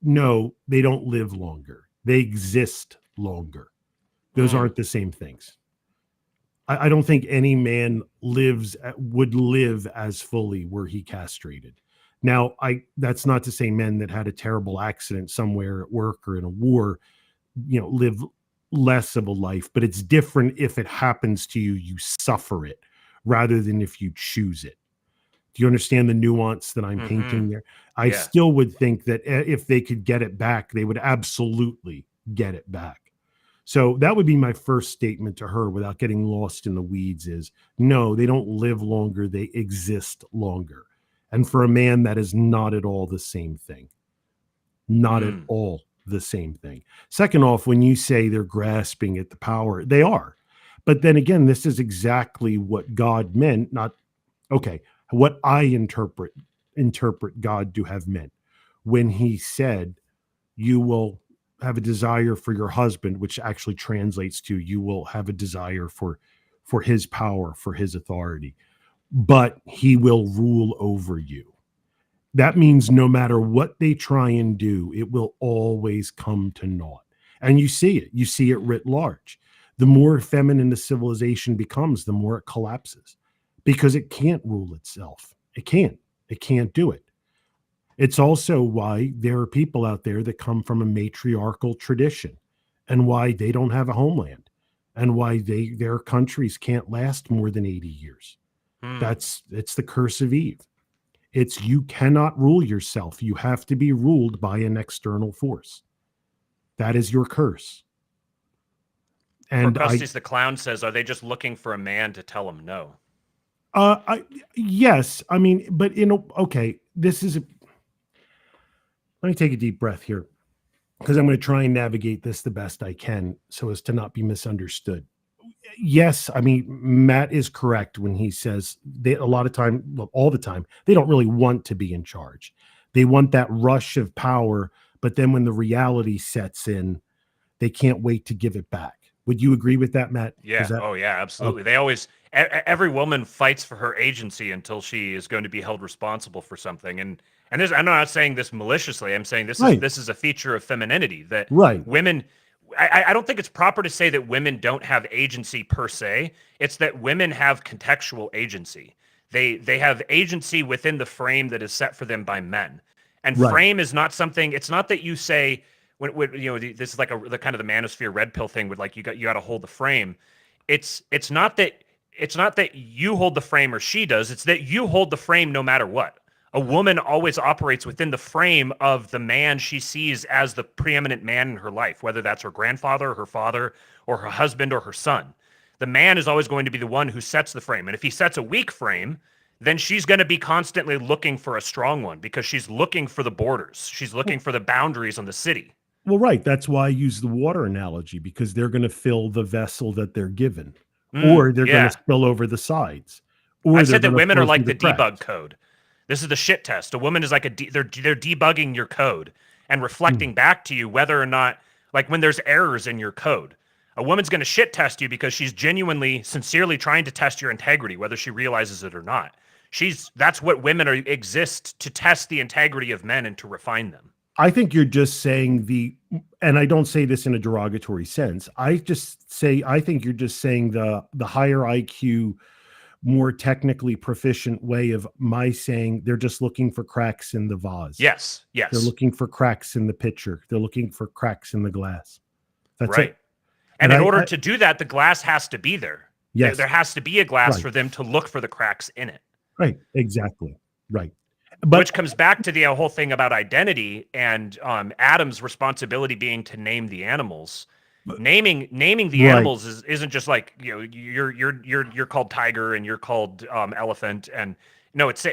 S2: no, they don't live longer. They exist longer. Those aren't the same things. I don't think any man would live as fully were he castrated. Now, that's not to say men that had a terrible accident somewhere at work or in a war, live less of a life, but it's different if it happens to you, you suffer it rather than if you choose it. Do you understand the nuance that I'm painting there? I
S1: Yeah.
S2: still would think that if they could get it back, they would absolutely get it back. So that would be my first statement to her without getting lost in the weeds is, no, they don't live longer. They exist longer. And for a man, that is not at all the same thing. Not at all the same thing. Second off, when you say they're grasping at the power, they are. But then again, this is exactly what God meant. What I interpret God to have meant when he said, you will have a desire for your husband, which actually translates to you will have a desire for his power, for his authority, but he will rule over you. That means no matter what they try and do, it will always come to naught. And you see it writ large. The more feminine the civilization becomes, the more it collapses because it can't rule itself. It can't do it. It's also why there are people out there that come from a matriarchal tradition and why they don't have a homeland and why their countries can't last more than 80 years.
S1: Hmm.
S2: It's the curse of Eve. It's you cannot rule yourself. You have to be ruled by an external force. That is your curse. And
S1: Procrustes the Clown says, are they just looking for a man to tell them no?
S2: Yes, I mean, but okay, let me take a deep breath here because I'm going to try and navigate this the best I can so as to not be misunderstood. Yes, I mean, Matt is correct when he says they a lot of time, well, all the time, they don't really want to be in charge. They want that rush of power, but then when the reality sets in, they can't wait to give it back. Would you agree with that, Matt?
S1: Yeah.
S2: That,
S1: Oh, yeah, absolutely.
S2: okay.
S1: They always, every woman fights for her agency until she is going to be held responsible for something. And this, I'm not saying this maliciously. I'm saying
S2: Right,
S1: this is a feature of femininity that
S2: right,
S1: women. I don't think it's proper to say that women don't have agency per se. It's that women have contextual agency. They have agency within the frame that is set for them by men. And
S2: right.
S1: frame is not something. It's not that you say when this is like the kind of the manosphere red pill thing with like you got to hold the frame. It's not that you hold the frame or she does. It's that you hold the frame no matter what. A woman always operates within the frame of the man she sees as the preeminent man in her life, whether that's her grandfather, her father, or her husband or her son. The man is always going to be the one who sets the frame. And if he sets a weak frame, then she's going to be constantly looking for a strong one because she's looking for the borders. She's looking for the boundaries on the city.
S2: Well, right. That's why I use the water analogy because they're going to fill the vessel that they're given, or they're going to
S1: Yeah.
S2: spill over the sides, or
S1: I've
S2: they're
S1: said that
S2: going to
S1: women are
S2: flow through
S1: like
S2: the
S1: the debug
S2: cracks.
S1: code. This is the shit test. A woman is like they're debugging your code and
S2: Mm.
S1: reflecting back to you whether or not, like when there's errors in your code. A woman's going to shit test you because she's genuinely, sincerely trying to test your integrity, whether she realizes it or not. That's what women exist to test the integrity of men and to refine them.
S2: I think you're just saying and I don't say this in a derogatory sense. I think you're just saying the higher IQ, more technically proficient way of my saying they're just looking for cracks in the vase.
S1: Yes,
S2: They're
S1: yes,
S2: looking for cracks in the pitcher. They're looking for cracks in the glass. That's
S1: right.
S2: it.
S1: And
S2: And
S1: in order to do that, the glass has to be there. There
S2: yes,
S1: has to be a glass
S2: right,
S1: for them to look for the cracks in it.
S2: right, exactly, right. But
S1: Which comes back to the whole thing about identity and Adam's responsibility being to name the animals. Naming the
S2: right,
S1: animals isn't just like you're called tiger and you're called elephant, and no, it's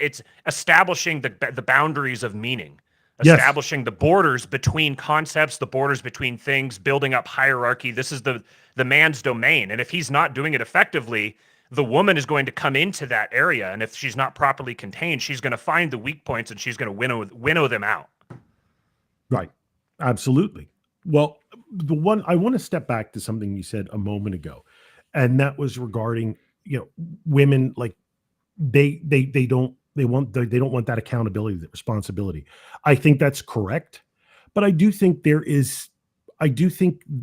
S1: establishing the boundaries of meaning,
S2: yes,
S1: establishing the borders between concepts, the borders between things, building up hierarchy. This is the man's domain, and if he's not doing it effectively, the woman is going to come into that area, and if she's not properly contained, she's going to find the weak points and she's going to winnow them out.
S2: right, absolutely. Well, the one I want to step back to something you said a moment ago, and that was regarding women like they don't want that accountability, that responsibility. I think that's correct, but I do think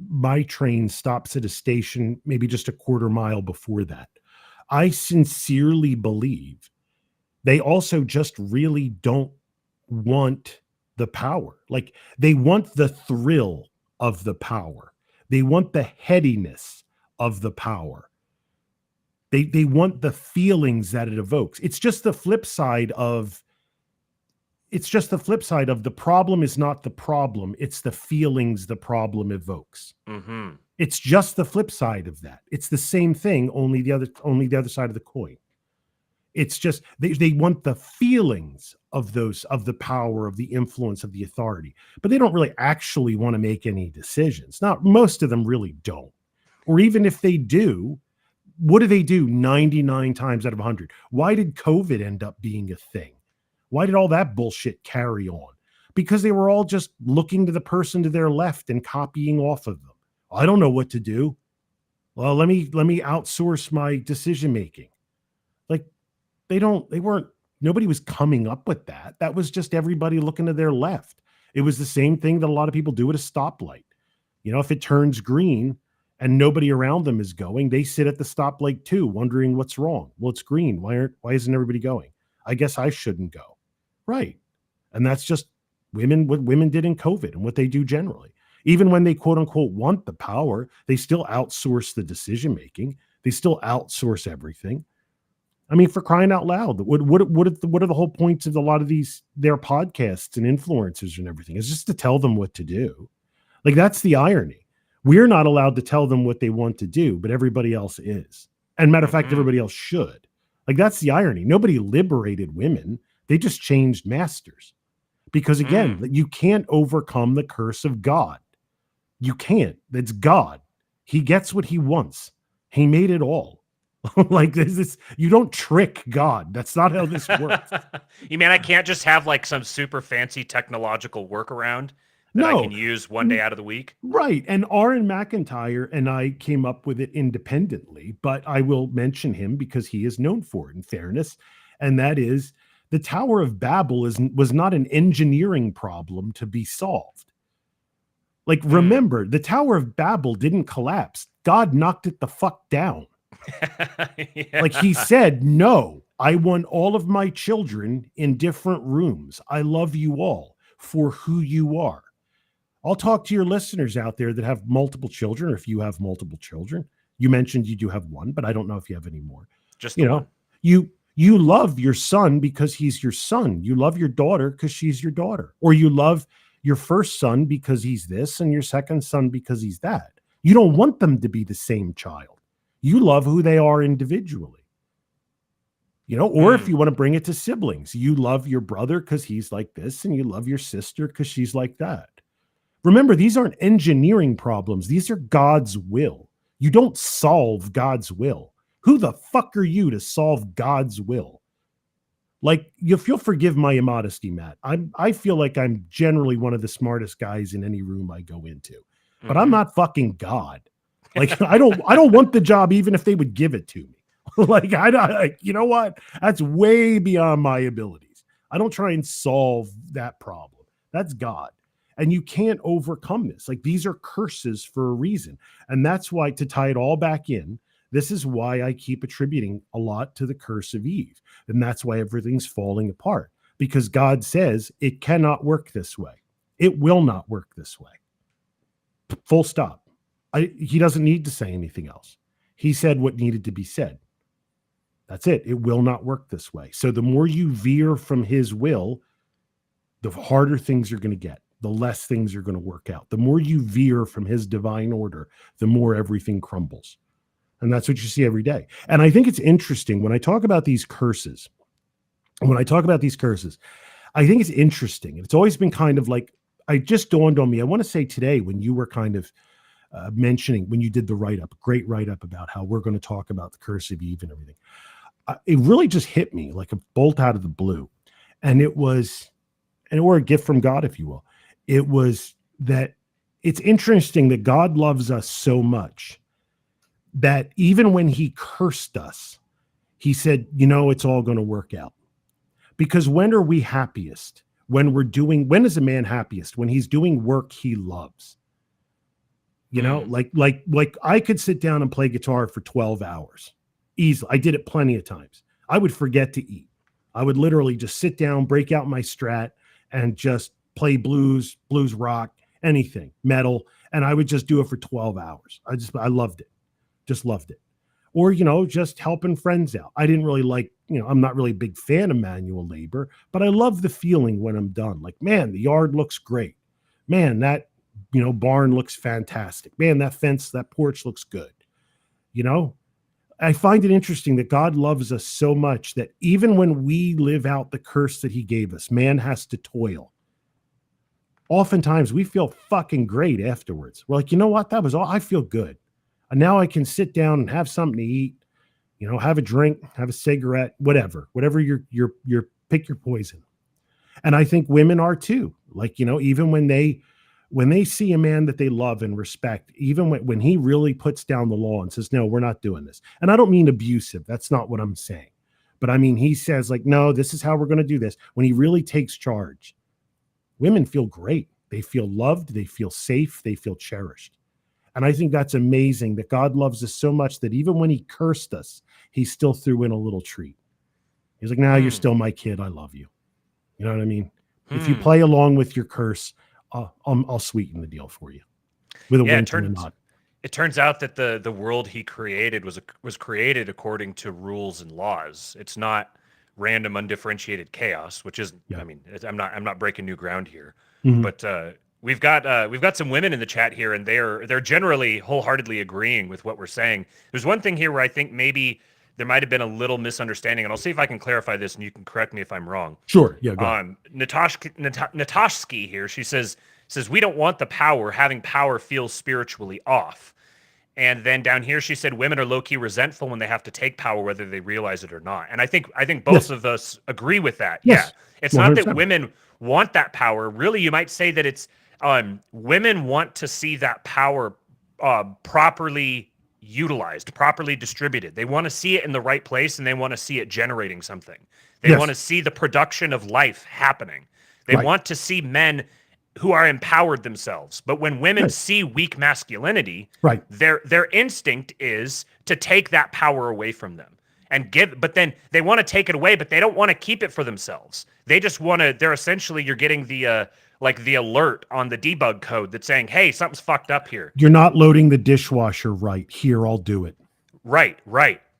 S2: my train stops at a station maybe just a quarter mile before that. I sincerely believe they also just really don't want the power. Like they want the thrill of the power. They want the headiness of the power. They want the feelings that it evokes. It's just the flip side of the problem is not the problem. It's the feelings the problem evokes.
S1: Mm-hmm.
S2: It's just the flip side of that. It's the same thing, only the other side of the coin. It's just they want the feelings of the power, of the influence, of the authority, but they don't really actually want to make any decisions. Now, most of them really don't. Or even if they do, what do they do 99 times out of 100? Why did COVID end up being a thing? Why did all that bullshit carry on? Because they were all just looking to the person to their left and copying off of them. I don't know what to do. Well, let me outsource my decision making. Like nobody was coming up with that. That was just everybody looking to their left. It was the same thing that a lot of people do at a stoplight. If it turns green and nobody around them is going, they sit at the stoplight too, wondering what's wrong. Well, it's green. Why isn't everybody going? I guess I shouldn't go. Right. And that's just what women did in COVID and what they do generally. Even when they quote unquote want the power, they still outsource the decision making. They still outsource everything. I mean, for crying out loud, what are the whole points of a lot of their podcasts and influencers and everything? Is just to tell them what to do. Like, that's the irony. We're not allowed to tell them what they want to do, but everybody else is. And matter of fact, everybody else should. Like, that's the irony. Nobody liberated women. They just changed masters. Because again, you can't overcome the curse of God. You can't. That's God. He gets what he wants. He made it all. Like, this, you don't trick God. That's not how this works.
S1: You mean I can't just have like some super fancy technological workaround that I can use one day out of the week?
S2: Right. And Aaron McIntyre and I came up with it independently, but I will mention him because he is known for it, in fairness. And that is, the Tower of Babel was not an engineering problem to be solved. Like, remember, the Tower of Babel didn't collapse. God knocked it the fuck down. Yeah. Like, he said, no, I want all of my children in different rooms. I love you all for who you are. I'll talk to your listeners out there that have multiple children, or if you have multiple children. You mentioned you do have one, but I don't know if you have any more.
S1: Just one.
S2: You love your son because he's your son. You love your daughter because she's your daughter. Or you love your first son because he's this and your second son because he's that. You don't want them to be the same child. You love who they are individually. Or if you want to bring it to siblings, you love your brother because he's like this and you love your sister because she's like that. Remember, these aren't engineering problems. These are God's will. You don't solve God's will. Who the fuck are you to solve God's will? Like, if you'll forgive my immodesty, Matt, I feel like I'm generally one of the smartest guys in any room I go into, but I'm not fucking God. Like, I don't want the job, even if they would give it to me. Like, you know what? That's way beyond my abilities. I don't try and solve that problem. That's God. And you can't overcome this. Like, these are curses for a reason. And that's why, to tie it all back in, this is why I keep attributing a lot to the curse of Eve. And that's why everything's falling apart. Because God says it cannot work this way. It will not work this way. Full stop. He doesn't need to say anything else. He said what needed to be said. That's it. It will not work this way. So the more you veer from his will, the harder things are going to get. The less things are going to work out. The more you veer from his divine order, the more everything crumbles. And that's what you see every day. And I think it's interesting when I talk about these curses. I think it's interesting. It's always been kind of like, it just dawned on me. I want to say today, when you were kind of mentioning, when you did the write-up, great write-up about how we're going to talk about the curse of Eve and everything, it really just hit me like a bolt out of the blue. And it was, or a gift from God, if you will. It was that it's interesting that God loves us so much that even when he cursed us, he said, it's all going to work out. Because when are we happiest? When is a man happiest? When he's doing work he loves. Like I could sit down and play guitar for 12 hours. Easily. I did it plenty of times. I would forget to eat. I would literally just sit down, break out my Strat, and just play blues rock, anything, metal. And I would just do it for 12 hours. I loved it. Just loved it. Or, just helping friends out. I didn't really like, I'm not really a big fan of manual labor, but I love the feeling when I'm done. Like, man, the yard looks great. Man, that, barn looks fantastic. Man, that fence, that porch looks good. I find it interesting that God loves us so much that even when we live out the curse that he gave us, man has to toil. Oftentimes we feel fucking great afterwards. We're like, you know what? That was all. I feel good. And now I can sit down and have something to eat, have a drink, have a cigarette, whatever your pick your poison. And I think women are too. Like, even when they see a man that they love and respect, even when he really puts down the law and says, no, we're not doing this. And I don't mean abusive. That's not what I'm saying. But I mean, he says like, no, this is how we're going to do this. When he really takes charge, women feel great. They feel loved. They feel safe. They feel cherished. And I think that's amazing that God loves us so much that even when he cursed us, he still threw in a little treat. He's like, "Now you're still my kid. I love you." You know what I mean? If you play along with your curse, I'll sweeten the deal for you with a wink and a nod.
S1: It turns out that the world he created was created according to rules and laws. It's not random, undifferentiated chaos, which is, I mean, I'm not breaking new ground here, but we've got some women in the chat here, and they're generally wholeheartedly agreeing with what we're saying. There's one thing here where I think maybe there might have been a little misunderstanding, and I'll see if I can clarify this, and you can correct me if I'm wrong.
S2: Sure. Yeah. Go ahead.
S1: Natashki here, she says we don't want the power. Having power feels spiritually off. And then down here, she said women are low-key resentful when they have to take power, whether they realize it or not. And I think both of us agree with that.
S2: Yes.
S1: Yeah, it's
S2: 100%.
S1: not that women want that power. Really, you might say that it's women want to see that power properly utilized, properly distributed. They want to see it in the right place, and they want to see it generating something. They want to see the production of life happening. They want to see men who are empowered themselves. But when women see weak masculinity, their instinct is to take that power away from them and but then they want to take it away, but they don't want to keep it for themselves. They just want to, you're getting the the alert on the debug code that's saying, hey, something's fucked up here.
S2: You're not loading the dishwasher right. Here, I'll do it.
S1: Right.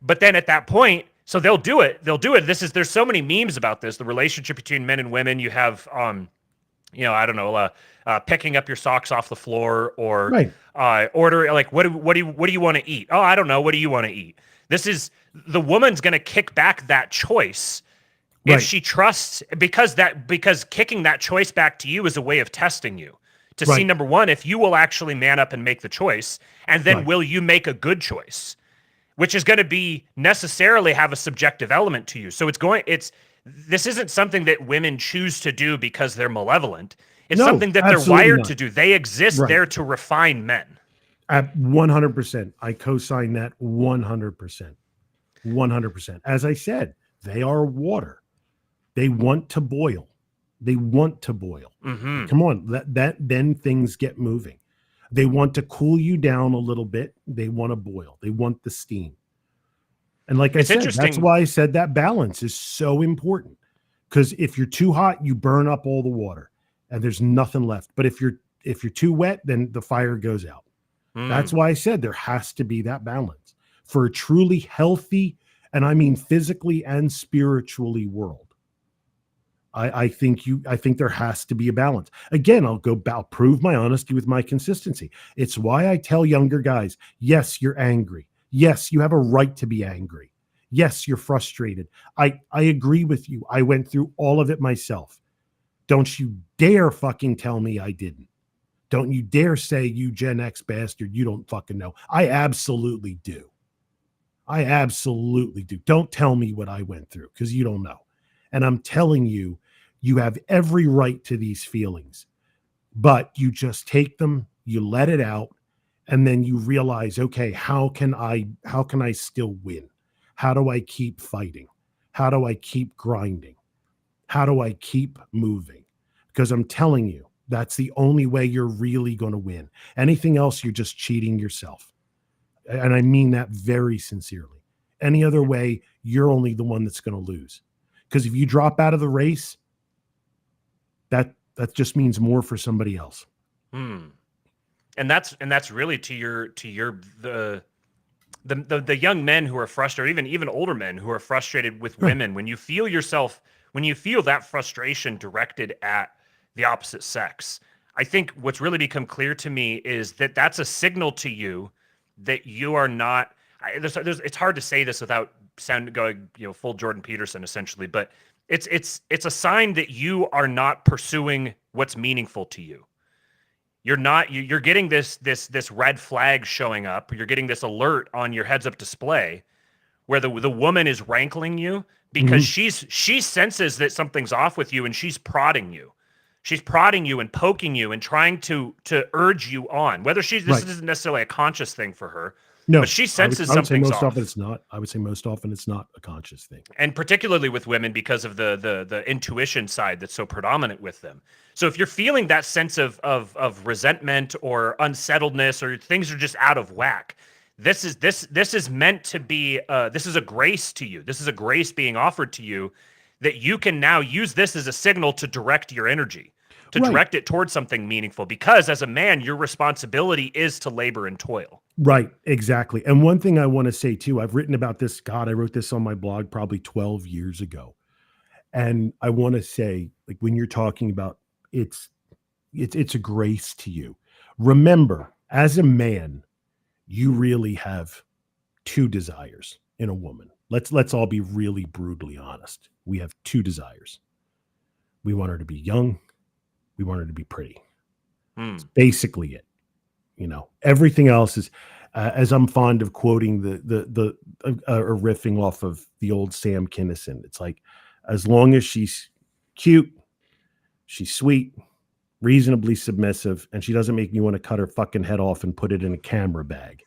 S1: But then at that point, so they'll do it. There's so many memes about this, the relationship between men and women. You have, I don't know, picking up your socks off the floor, or order, like, what do you want to eat? Oh, I don't know. What do you want to eat? This is, the woman's going to kick back that choice if she trusts, because kicking that choice back to you is a way of testing you to see, number one, if you will actually man up and make the choice, and then will you make a good choice, which is going to be necessarily have a subjective element to you. So this isn't something that women choose to do because they're malevolent. It's something that they're wired to do. They exist there to refine men.
S2: At 100%. I co-sign that 100%. 100%. As I said, they are water. They want to boil. Come on, then things get moving. They want to cool you down a little bit. They want to boil. They want the steam. And like I said, that's why I said that balance is so important. Because if you're too hot, you burn up all the water and there's nothing left. But if you're too wet, then the fire goes out. That's why I said there has to be that balance for a truly healthy, and I mean physically and spiritually, world. I think there has to be a balance. Again, I'll prove my honesty with my consistency. It's why I tell younger guys, yes, you're angry. Yes, you have a right to be angry. Yes, you're frustrated. I agree with you. I went through all of it myself. Don't you dare fucking tell me I didn't. Don't you dare say, you Gen X bastard, you don't fucking know. I absolutely do. Don't tell me what I went through, because you don't know. And I'm telling you, you have every right to these feelings, but you just take them, you let it out, and then you realize, okay, how can I still win? How do I keep fighting? How do I keep grinding? How do I keep moving? Because I'm telling you, that's the only way you're really going to win. Anything else, you're just cheating yourself. And I mean that very sincerely. Any other way, you're only the one that's going to lose. Because if you drop out of the race, that just means more for somebody else.
S1: And that's really to the young men who are frustrated, even older men who are frustrated with women. When you feel that frustration directed at the opposite sex, I think what's really become clear to me is that that's a signal to you that you are not. It's hard to say this without going full Jordan Peterson essentially, but it's a sign that you are not pursuing what's meaningful to you. You're getting this red flag showing up. You're getting this alert on your heads up display where the woman is rankling you because she senses that something's off with you, and she's prodding you. She's prodding you and poking you and trying to urge you on. Whether this isn't necessarily a conscious thing for her, But
S2: No,
S1: she
S2: I would,
S1: senses
S2: I would say
S1: something's
S2: most often
S1: off.
S2: it's not. I would say most often it's not a conscious thing.
S1: And particularly with women because of the intuition side that's so predominant with them. So if you're feeling that sense of resentment or unsettledness or things are just out of whack, this is meant to be this is a grace to you. This is a grace being offered to you that you can now use this as a signal to direct your energy, to
S2: Right.
S1: direct it towards something meaningful, because as a man your responsibility is to labor and toil.
S2: Right, exactly. And one thing I want to say too, I've written about this. God, I wrote this on my blog probably 12 years ago. And I want to say, like, when you're talking about it's it's a grace to you. Remember, as a man, you really have two desires in a woman. Let's all be really brutally honest. We have two desires. We want her to be young, we want her to be pretty.
S1: Hmm.
S2: It's basically it. Everything else is, as I'm fond of quoting or riffing off of the old Sam Kinison. It's like, as long as she's cute, she's sweet, reasonably submissive, and she doesn't make me want to cut her fucking head off and put it in a camera bag.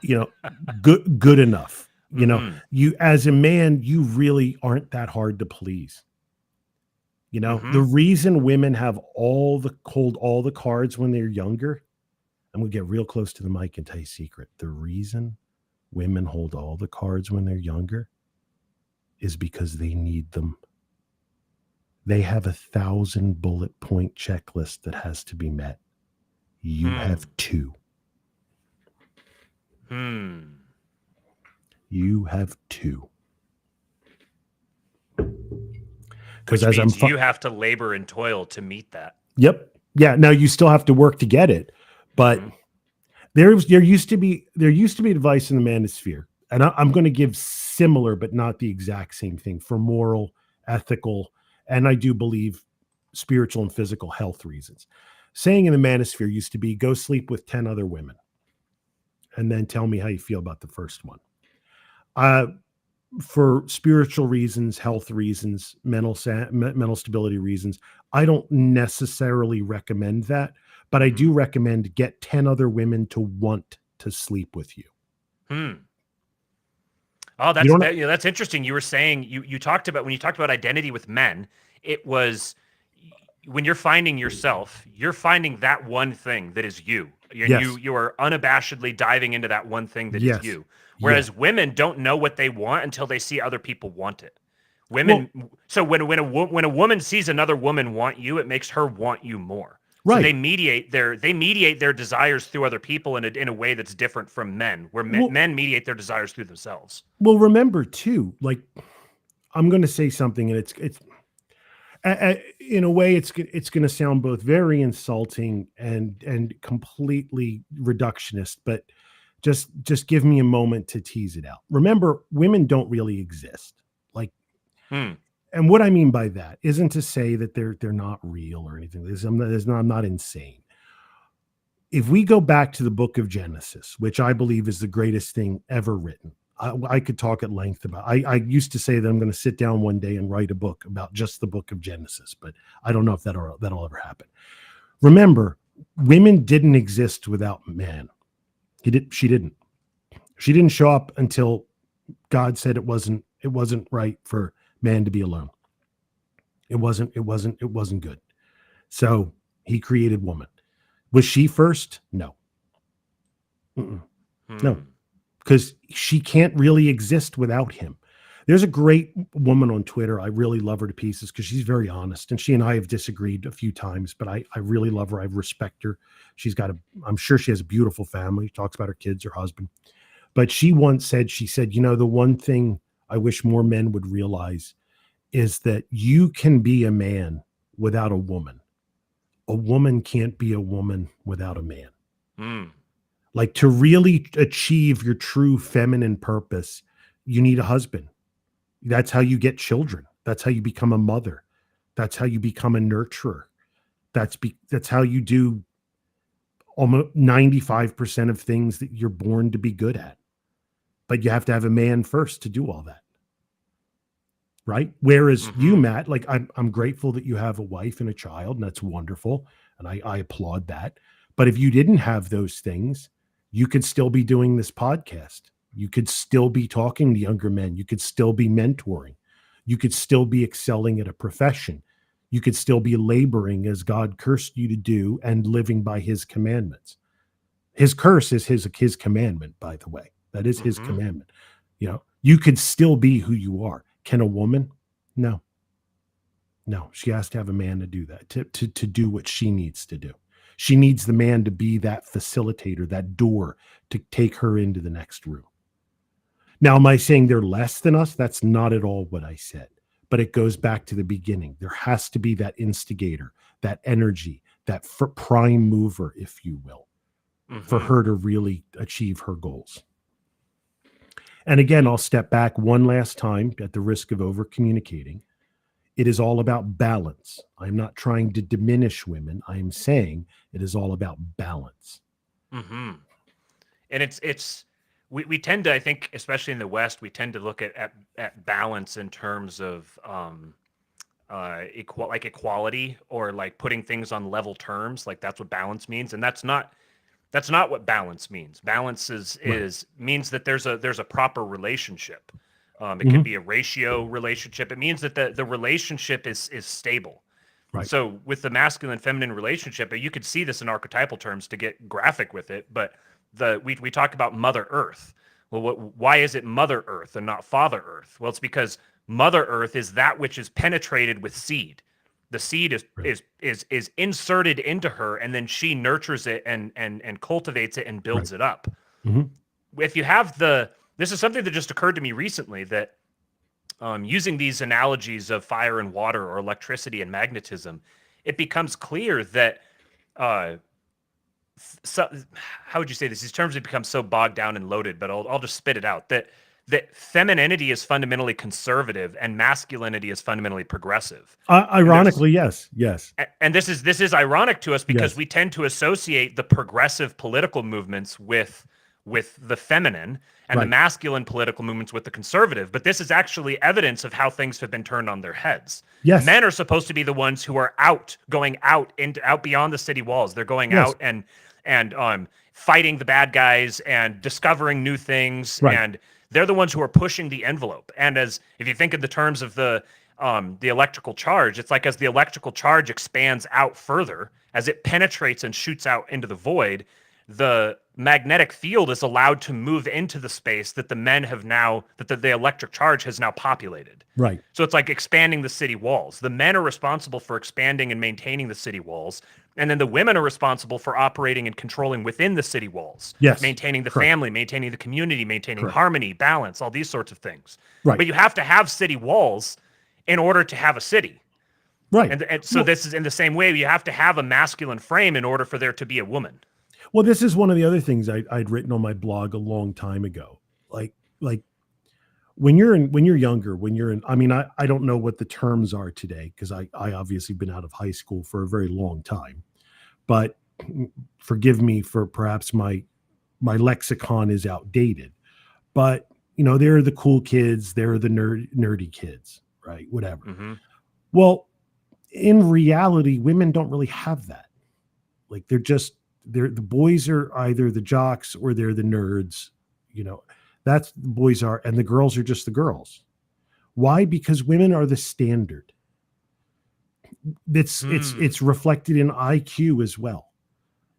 S2: you know, good enough. You, as a man, you really aren't that hard to please. The reason women hold all the cards when they're younger, I'm gonna get real close to the mic and tell you a secret. The reason women hold all the cards when they're younger is because they need them. They have 1,000 bullet point checklist that has to be met. You have two. You have two.
S1: Which means you have to labor and toil to meet that.
S2: Yep. Yeah. Now you still have to work to get it, but there used to be advice in the manosphere, and I'm going to give similar, but not the exact same thing, for moral, ethical, and I do believe spiritual and physical health reasons. Saying in the manosphere used to be, go sleep with 10 other women, and then tell me how you feel about the first one. For spiritual reasons, health reasons, mental stability reasons, I don't necessarily recommend that, but I do recommend get 10 other women to want to sleep with you.
S1: Oh, that's interesting. You were saying you talked about, when you talked about identity with men, it was when you're finding yourself, you're finding that one thing that is you. You are unabashedly diving into that one thing that is you. Whereas women don't know what they want until they see other people want it. So when a woman sees another woman want you, it makes her want you more. Right. So they mediate their desires through other people in a way that's different from men, where men mediate their desires through themselves.
S2: Well, remember too, like, I'm going to say something, and it's in a way it's going to sound both very insulting and completely reductionist, but just give me a moment to tease it out. Remember, women don't really exist. Like, and what I mean by that isn't to say that they're not real or anything. I'm not insane. If we go back to the book of Genesis, which I believe is the greatest thing ever written, I could talk at length about. I used to say that I'm going to sit down one day and write a book about just the book of Genesis, but I don't know if that'll ever happen. Remember, women didn't exist without man. She didn't show up until God said it wasn't right for man to be alone. It wasn't good. So he created woman. Was she first? No. No, because she can't really exist without him. There's a great woman on Twitter. I really love her to pieces because she's very honest, and she and I have disagreed a few times, but I really love her. I respect her. I'm sure she has a beautiful family. She talks about her kids, her husband. But she once said, the one thing I wish more men would realize is that you can be a man without a woman. A woman can't be a woman without a man. Like, to really achieve your true feminine purpose, you need a husband. That's how you get children. That's how you become a mother. That's how you become a nurturer. That's how you do almost 95% of things that you're born to be good at. But you have to have a man first to do all that. Right? Whereas you, Matt, like, I'm grateful that you have a wife and a child, and that's wonderful. And I applaud that. But if you didn't have those things, You could still be doing this podcast. You could still be talking to younger men. You could still be mentoring. You could still be excelling at a profession. You could still be laboring as God cursed you to do and living by his commandments. His curse is his commandment, by the way. That is his commandment. You know, you could still be who you are. Can a woman? No. No, she has to have a man to do that, to do what she needs to do. She needs the man to be that facilitator, that door to take her into the next room. Now, am I saying they're less than us? That's not at all what I said. But it goes back to the beginning. There has to be that instigator, that energy, that prime mover, if you will, for her to really achieve her goals. And again, I'll step back one last time at the risk of over communicating. It is all about balance. I'm not trying to diminish women. I am saying it is all about balance.
S1: And we tend to, I think, especially in the West, we tend to look at balance in terms of equality, or like putting things on level terms. Like that's what balance means, and that's not what balance means. Balance means that there's a proper relationship. It can be a ratio relationship. It means that the relationship is stable. Right. So with the masculine feminine relationship, you could see this in archetypal terms to get graphic with it. But we talk about Mother Earth. Well, why is it Mother Earth and not Father Earth? Well, it's because Mother Earth is that which is penetrated with seed. The seed is inserted into her, and then she nurtures it and cultivates it and builds it up. If you have this is something that just occurred to me recently, that using these analogies of fire and water, or electricity and magnetism, it becomes clear that how would you say this? These terms have become so bogged down and loaded, but I'll just spit it out. That femininity is fundamentally conservative and masculinity is fundamentally progressive.
S2: Ironically, yes.
S1: And this is ironic to us because we tend to associate the progressive political movements with the feminine, and the masculine political movements with the conservative. But this is actually evidence of how things have been turned on their heads. Yes. Men are supposed to be the ones who are going out beyond the city walls. They're going out and fighting the bad guys and discovering new things. And they're the ones who are pushing the envelope. And if you think in the terms of the electrical charge, it's like as the electrical charge expands out further, as it penetrates and shoots out into the void, the magnetic field is allowed to move into the space that the men have now, that the electric charge has now populated.
S2: Right.
S1: So it's like expanding the city walls. The men are responsible for expanding and maintaining the city walls. And then the women are responsible for operating and controlling within the city walls.
S2: Yes.
S1: Maintaining the family, maintaining the community, maintaining harmony, balance, all these sorts of things.
S2: Right.
S1: But you have to have city walls in order to have a city.
S2: Right.
S1: And so this is in the same way, you have to have a masculine frame in order for there to be a woman.
S2: Well, this is one of the other things I'd written on my blog a long time ago. Like when you're younger, I don't know what the terms are today, because I obviously been out of high school for a very long time, but forgive me for perhaps my lexicon is outdated, but there are the cool kids, there are the nerdy kids, right? Whatever. Well, in reality, women don't really have that. Like the boys are either the jocks or they're the nerds, that's the boys are, and the girls are just the girls. Why? Because women are the standard. It's reflected in IQ as well.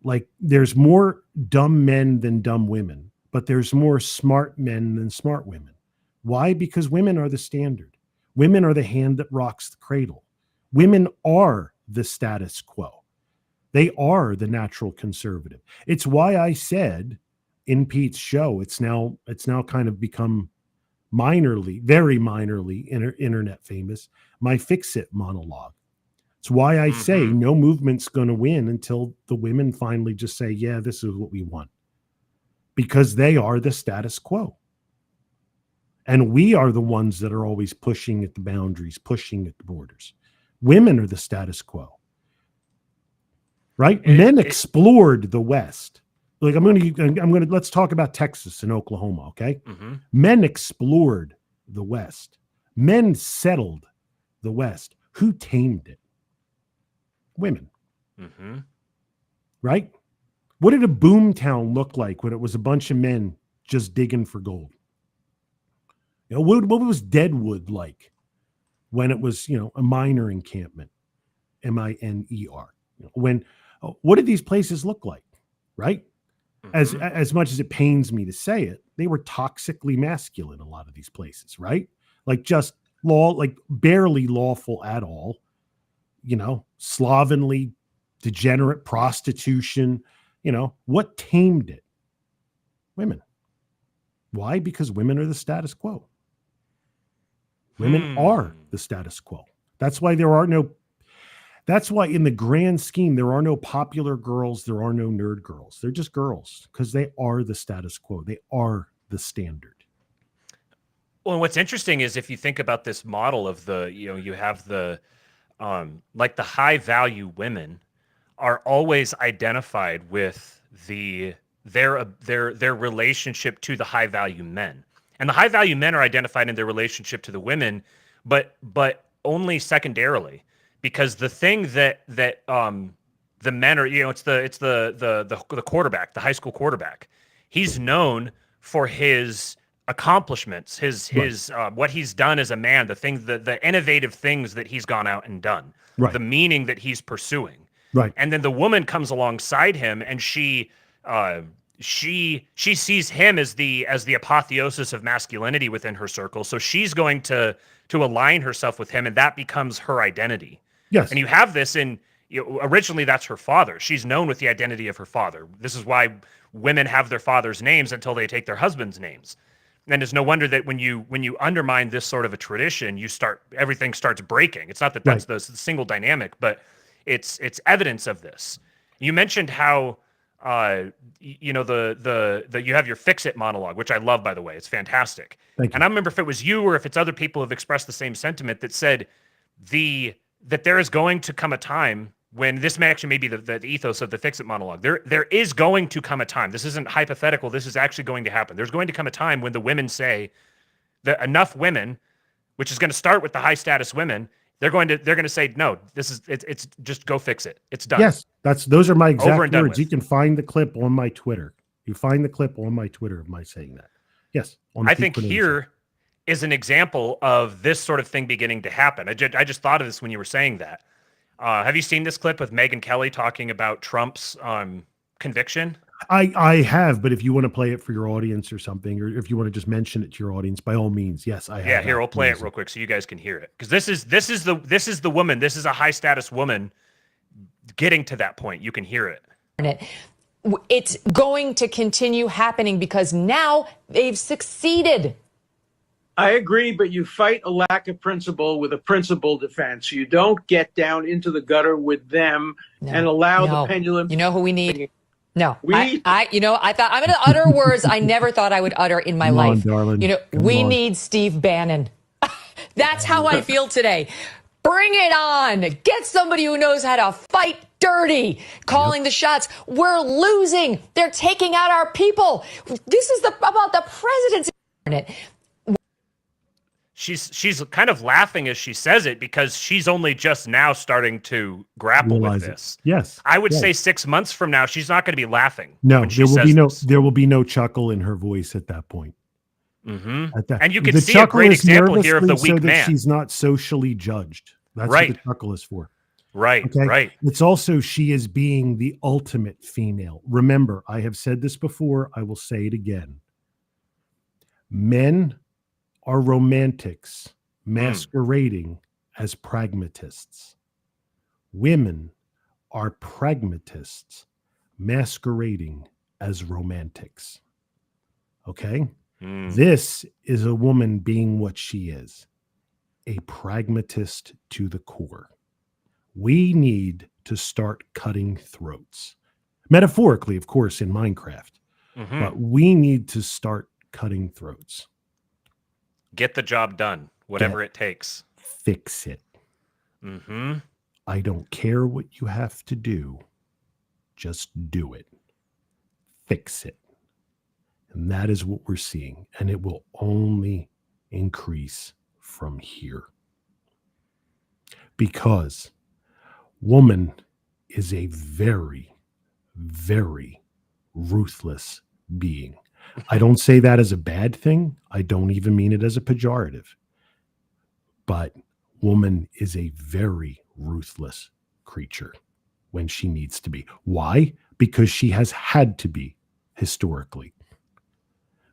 S2: Like there's more dumb men than dumb women, but there's more smart men than smart women. Why? Because women are the standard. Women are the hand that rocks the cradle. Women are the status quo. They are the natural conservative. It's why I said in Pete's show, it's now kind of become very minorly internet famous, my Fix It monologue. It's why I say no movement's going to win until the women finally just say, yeah, this is what we want. Because they are the status quo. And we are the ones that are always pushing at the boundaries, pushing at the borders. Women are the status quo. Right? Men explored the West. Like let's talk about Texas and Oklahoma, okay? Men explored the West. Men settled the West. Who tamed it? Women. Right? What did a boom town look like when it was a bunch of men just digging for gold? What was Deadwood like when it was, a miner encampment, MINER? What did these places look like, right? As much as it pains me to say it, they were toxically masculine, a lot of these places, right? Like just like barely lawful at all, slovenly, degenerate prostitution. What tamed it? Women. Why? Because women are the status quo. Women are the status quo. That's why in the grand scheme, there are no popular girls. There are no nerd girls. They're just girls because they are the status quo. They are the standard.
S1: Well, what's interesting is if you think about this model of you have the, like the high value women are always identified with their relationship to the high value men. And the high value men are identified in their relationship to the women, but only secondarily, because the thing that the men are, it's the quarterback, the high school quarterback. He's known for his accomplishments, his what he's done as a man, the innovative things that he's gone out and done, the meaning that he's pursuing.
S2: Right.
S1: And then the woman comes alongside him and she sees him as the apotheosis of masculinity within her circle. So she's going to align herself with him, and that becomes her identity.
S2: Yes.
S1: And you have this originally that's her father. She's known with the identity of her father. This is why women have their father's names until they take their husband's names. And it's no wonder that when you undermine this sort of a tradition, everything starts breaking. It's not that that's the single dynamic, but it's evidence of this. You mentioned how you have your fix it monologue, which I love, by the way. It's fantastic.
S2: Thank you.
S1: And I remember if it was you or if it's other people who have expressed the same sentiment that said that there is going to come a time when this may actually be the ethos of the fix it monologue. There is going to come a time. This isn't hypothetical. This is actually going to happen. There's going to come a time when the women say that enough women, which is going to start with the high status women, they're going to say, no, it's just go fix it. It's done.
S2: Yes, those are my exact words.
S1: With.
S2: You can find the clip on my Twitter. You find the clip on my Twitter of my saying that. Yes.
S1: I think here is an example of this sort of thing beginning to happen. I just thought of this when you were saying that. Have you seen this clip with Megyn Kelly talking about Trump's conviction?
S2: I have, but if you want to play it for your audience or something, or if you want to just mention it to your audience, by all means, yes, I have.
S1: Yeah, here, we'll play it real quick so you guys can hear it. Because this is the woman. This is a high status woman getting to that point. You can hear it.
S3: It's going to continue happening because now they've succeeded.
S4: I agree, but you fight a lack of principle with a principled defense. You don't get down into the gutter with them and allow the pendulum.
S3: You know who we need? No, I thought I'm going to utter words I never thought I would utter in my life.
S2: Darling.
S3: We need Steve Bannon. That's how I feel today. Bring it on. Get somebody who knows how to fight dirty, calling the shots. We're losing. They're taking out our people. This is about the presidency.
S1: She's kind of laughing as she says it because she's only just now starting to grapple with this.
S2: Yes.
S1: I would say 6 months from now, she's not going to be laughing.
S2: No, there will be no chuckle in her voice at that point.
S1: Mm-hmm. And you can see a great example here of the weak man.
S2: She's not socially judged. That's what the chuckle is for.
S1: Right,
S2: okay?
S1: Right.
S2: It's also she is being the ultimate female. Remember, I have said this before. I will say it again. Men are romantics masquerading as pragmatists. Women are pragmatists masquerading as romantics. Okay? This is a woman being what she is, a pragmatist to the core. We need to start cutting throats. Metaphorically, of course, in Minecraft. But we need to start cutting throats.
S1: Get the job done, whatever it takes.
S2: Fix it. I don't care what you have to do. Just do it. Fix it. And that is what we're seeing. And it will only increase from here. Because woman is a very, very ruthless being. I don't say that as a bad thing. I don't even mean it as a pejorative. But woman is a very ruthless creature when she needs to be. Why? Because she has had to be historically.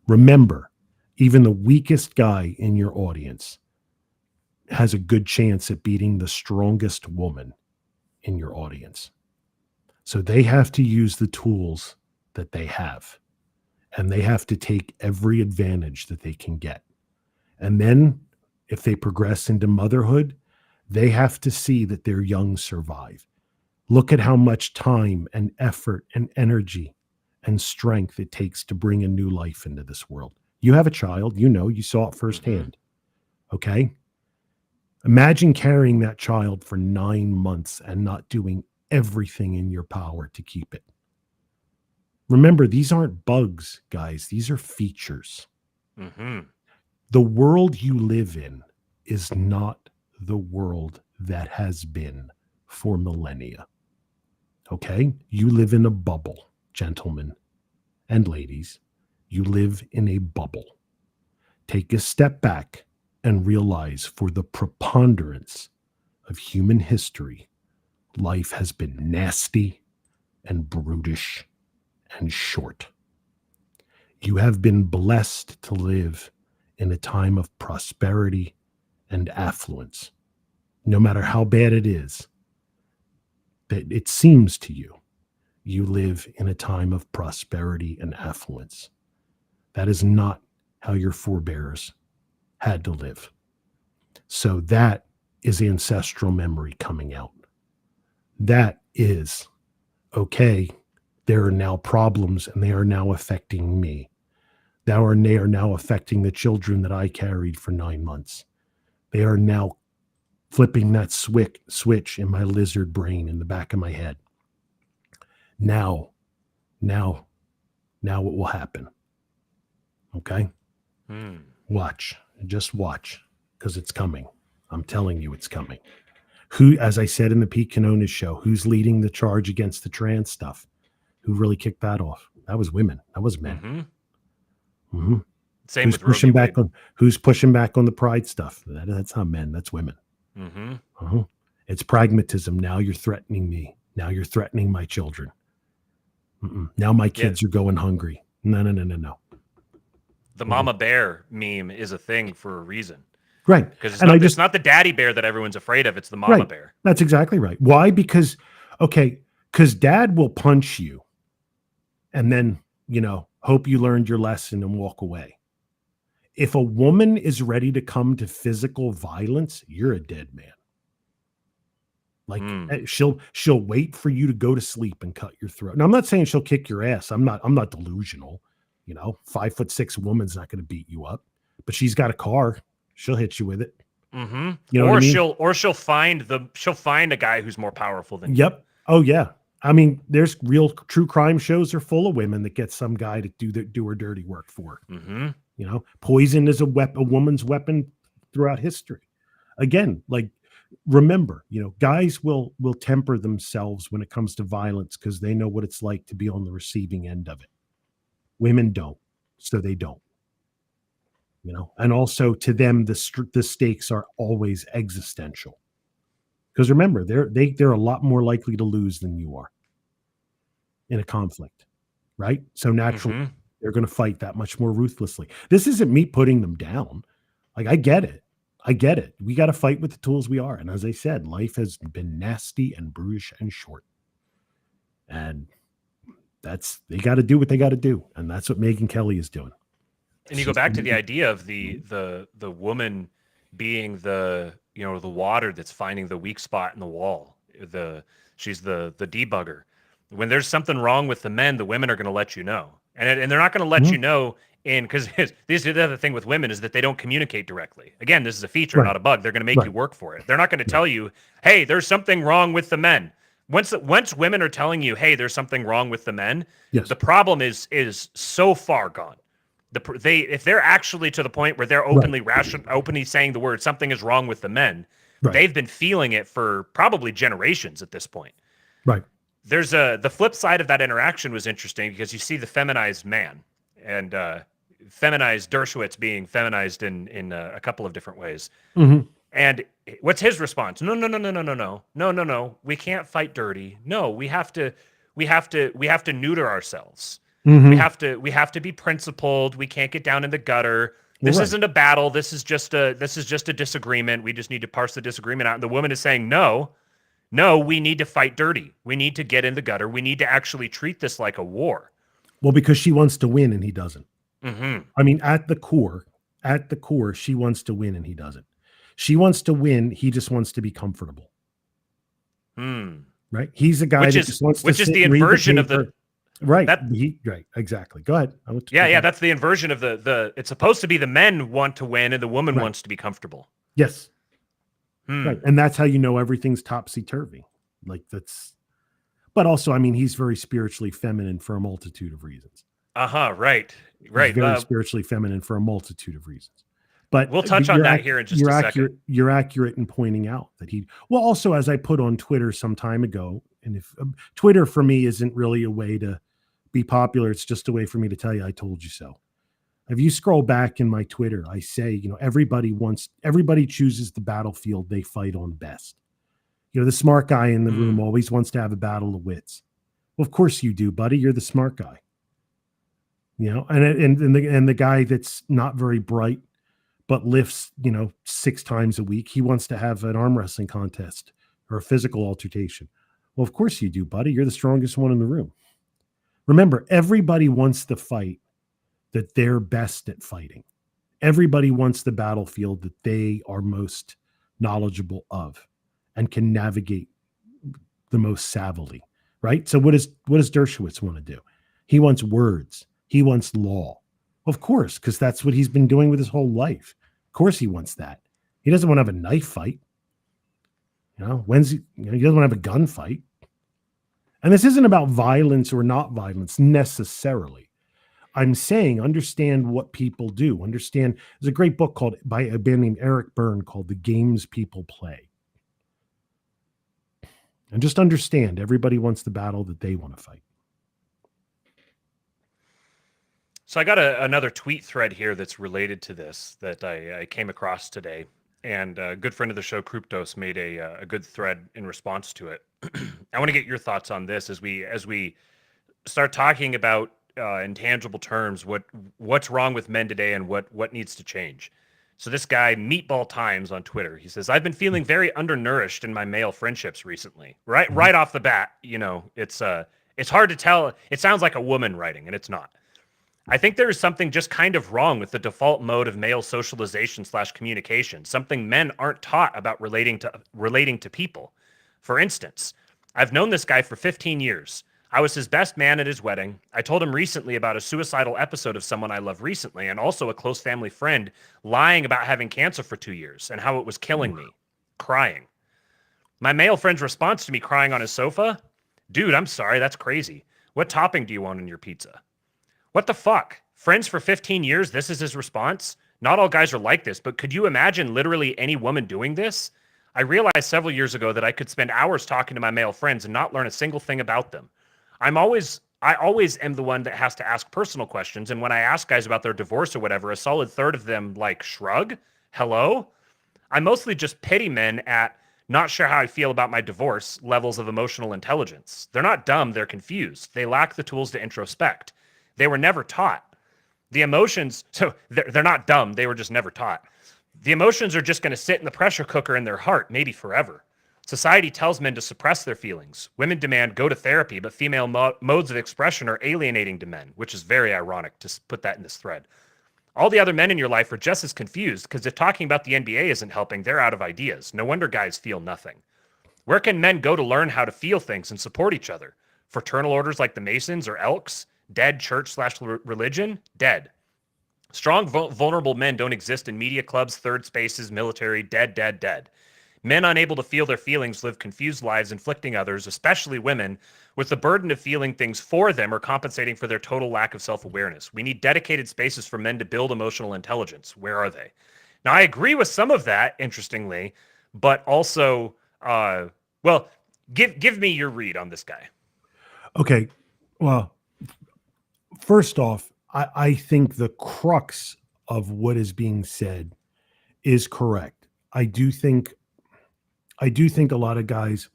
S2: Remember, even the weakest guy in your audience has a good chance at beating the strongest woman in your audience. So they have to use the tools that they have, and they have to take every advantage that they can get. And then if they progress into motherhood, they have to see that their young survive. Look at how much time and effort and energy and strength it takes to bring a new life into this world. You have a child, you saw it firsthand. Okay? Imagine carrying that child for 9 months and not doing everything in your power to keep it. Remember, these aren't bugs, guys. These are features. The world you live in is not the world that has been for millennia. Okay? You live in a bubble, gentlemen and ladies. You live in a bubble. Take a step back and realize, for the preponderance of human history, life has been nasty and brutish and short. You have been blessed to live in a time of prosperity and affluence. No matter how bad it is, that it seems to you, you live in a time of prosperity and affluence. That is not how your forebears had to live. So that is ancestral memory coming out. That is, okay, there are now problems and they are now affecting me. They are now affecting the children that I carried for 9 months. They are now flipping that switch in my lizard brain in the back of my head. Now what will happen? Okay? Watch. Just watch, because it's coming. I'm telling you it's coming. Who, as I said in the Pete Canonis show, who's leading the charge against the trans stuff? Who really kicked that off? That was women. That was men.
S1: Same
S2: who's
S1: with
S2: pushing
S1: Roe v.
S2: back on who's pushing back on the pride stuff? That's not men. That's women. It's pragmatism. Now you're threatening me. Now you're threatening my children. Now my kids are going hungry. No.
S1: The mama bear meme is a thing for a reason.
S2: Right.
S1: Because it's not the daddy bear that everyone's afraid of. It's the mama bear.
S2: That's exactly right. Why? Because dad will punch you and then, hope you learned your lesson and walk away. If a woman is ready to come to physical violence, you're a dead man. Like she'll wait for you to go to sleep and cut your throat. Now, I'm not saying she'll kick your ass. I'm not delusional. 5'6" woman's not going to beat you up, but she's got a car. She'll hit you with it. You know what I mean?
S1: she'll find a guy who's more powerful than you.
S2: Yep. Oh yeah. I mean, there's real true crime shows are full of women that get some guy to do her dirty work for her. Poison is a woman's weapon throughout history. Again, like, remember, guys will temper themselves when it comes to violence because they know what it's like to be on the receiving end of it. Women don't, so they don't. And also to them, the stakes are always existential. Because remember, they're a lot more likely to lose than you are in a conflict, right? So naturally, they're going to fight that much more ruthlessly. This isn't me putting them down. Like, I get it. We got to fight with the tools we are. And as I said, life has been nasty and brutish and short. And they got to do what they got to do. And that's what Megyn Kelly is doing.
S1: And you go back to the idea of the woman being the water that's finding the weak spot in the wall. She's the debugger. When there's something wrong with the men, the women are going to let you know. And they're not going to let you know because the other thing with women is that they don't communicate directly. Again, this is a feature, not a bug. They're going to make you work for it. They're not going to tell you, hey, there's something wrong with the men. Once women are telling you, hey, there's something wrong with the men, the problem is so far gone. If they're actually to the point where they're openly saying the word something is wrong with the men, they've been feeling it for probably generations at this point.
S2: Right.
S1: the flip side of that interaction was interesting because you see the feminized man and feminized Dershowitz being feminized in a couple of different ways.
S2: Mm-hmm.
S1: And what's his response? No, no, no, no, no, no, no, no, no, no. We can't fight dirty. No, we have to neuter ourselves.
S2: Mm-hmm.
S1: We have to be principled. We can't get down in the gutter. This isn't a battle. This is just a disagreement. We just need to parse the disagreement out. And the woman is saying, no, we need to fight dirty. We need to get in the gutter. We need to actually treat this like a war.
S2: Well, because she wants to win and he doesn't.
S1: Mm-hmm.
S2: I mean, at the core, she wants to win and he doesn't. She wants to win. He just wants to be comfortable. Right? He's a guy that just wants to
S1: which is the inversion of the
S2: right. Right. Exactly. Go ahead.
S1: Yeah. That's the inversion of the. It's supposed to be the men want to win and the woman wants to be comfortable.
S2: Yes. Right. And that's how you know everything's topsy-turvy. Like that's. But also, I mean, he's very spiritually feminine for a multitude of reasons.
S1: Right.
S2: He's very spiritually feminine for a multitude of reasons. But
S1: we'll touch on that here in just a second.
S2: You're accurate in pointing out that also, as I put on Twitter some time ago, and if Twitter for me isn't really a way to be popular, it's just a way for me to tell you, I told you so. If you scroll back in my Twitter, I say, everybody chooses the battlefield they fight on best. The smart guy in the room always wants to have a battle of wits. Well, of course you do, buddy. You're the smart guy. And the guy that's not very bright, but lifts, 6 times a week, he wants to have an arm wrestling contest or a physical altercation. Well, of course you do, buddy. You're the strongest one in the room. Remember, everybody wants the fight that they're best at fighting. Everybody wants the battlefield that they are most knowledgeable of and can navigate the most savvily, right? So what does Dershowitz want to do? He wants words. He wants law. Of course, because that's what he's been doing with his whole life. Of course he wants that. He doesn't want to have a knife fight. He doesn't want to have a gunfight. And this isn't about violence or not violence necessarily. I'm saying understand what people do. There's a great book by a man named Eric Byrne called The Games People Play. And just understand everybody wants the battle that they want to fight.
S1: So I got another tweet thread here that's related to this that I came across today. And a good friend of the show, Kryptos, made a good thread in response to it. I want to get your thoughts on this as we start talking about in tangible terms what's wrong with men today and what needs to change. So this guy, Meatball Times on Twitter, he says, I've been feeling very undernourished in my male friendships recently. Right off the bat, it's hard to tell. It sounds like a woman writing, and it's not. I think there is something just kind of wrong with the default mode of male socialization / communication, something men aren't taught about relating to people. For instance, I've known this guy for 15 years. I was his best man at his wedding. I told him recently about a suicidal episode of someone I love recently, and also a close family friend lying about having cancer for 2 years and how it was killing me. Crying. My male friend's response to me crying on his sofa? Dude, I'm sorry, that's crazy. What topping do you want on your pizza? What the fuck? Friends for 15 years, this is his response? Not all guys are like this, but could you imagine literally any woman doing this? I realized several years ago that I could spend hours talking to my male friends and not learn a single thing about them. I always am the one that has to ask personal questions, and when I ask guys about their divorce or whatever, a solid third of them shrug? Hello? I mostly just pity men at not sure how I feel about my divorce levels of emotional intelligence. They're not dumb, they're confused. They lack the tools to introspect. They were never taught. The emotions, so they're not dumb, they were just never taught. The emotions are just going to sit in the pressure cooker in their heart, maybe forever. Society tells men to suppress their feelings. Women demand go to therapy, but female modes of expression are alienating to men, which is very ironic to put that in this thread. All the other men in your life are just as confused because if talking about the NBA isn't helping, they're out of ideas. No wonder guys feel nothing. Where can men go to learn how to feel things and support each other? Fraternal orders like the Masons or Elks? Dead church / religion? Dead. Strong, vulnerable men don't exist in media clubs, third spaces, military. Dead, dead, dead. Men unable to feel their feelings live confused lives, inflicting others, especially women, with the burden of feeling things for them or compensating for their total lack of self-awareness. We need dedicated spaces for men to build emotional intelligence. Where are they? Now, I agree with some of that, interestingly, but also, give me your read on this guy.
S2: Okay. Well, first off, I think the crux of what is being said is correct. I do think a lot of guys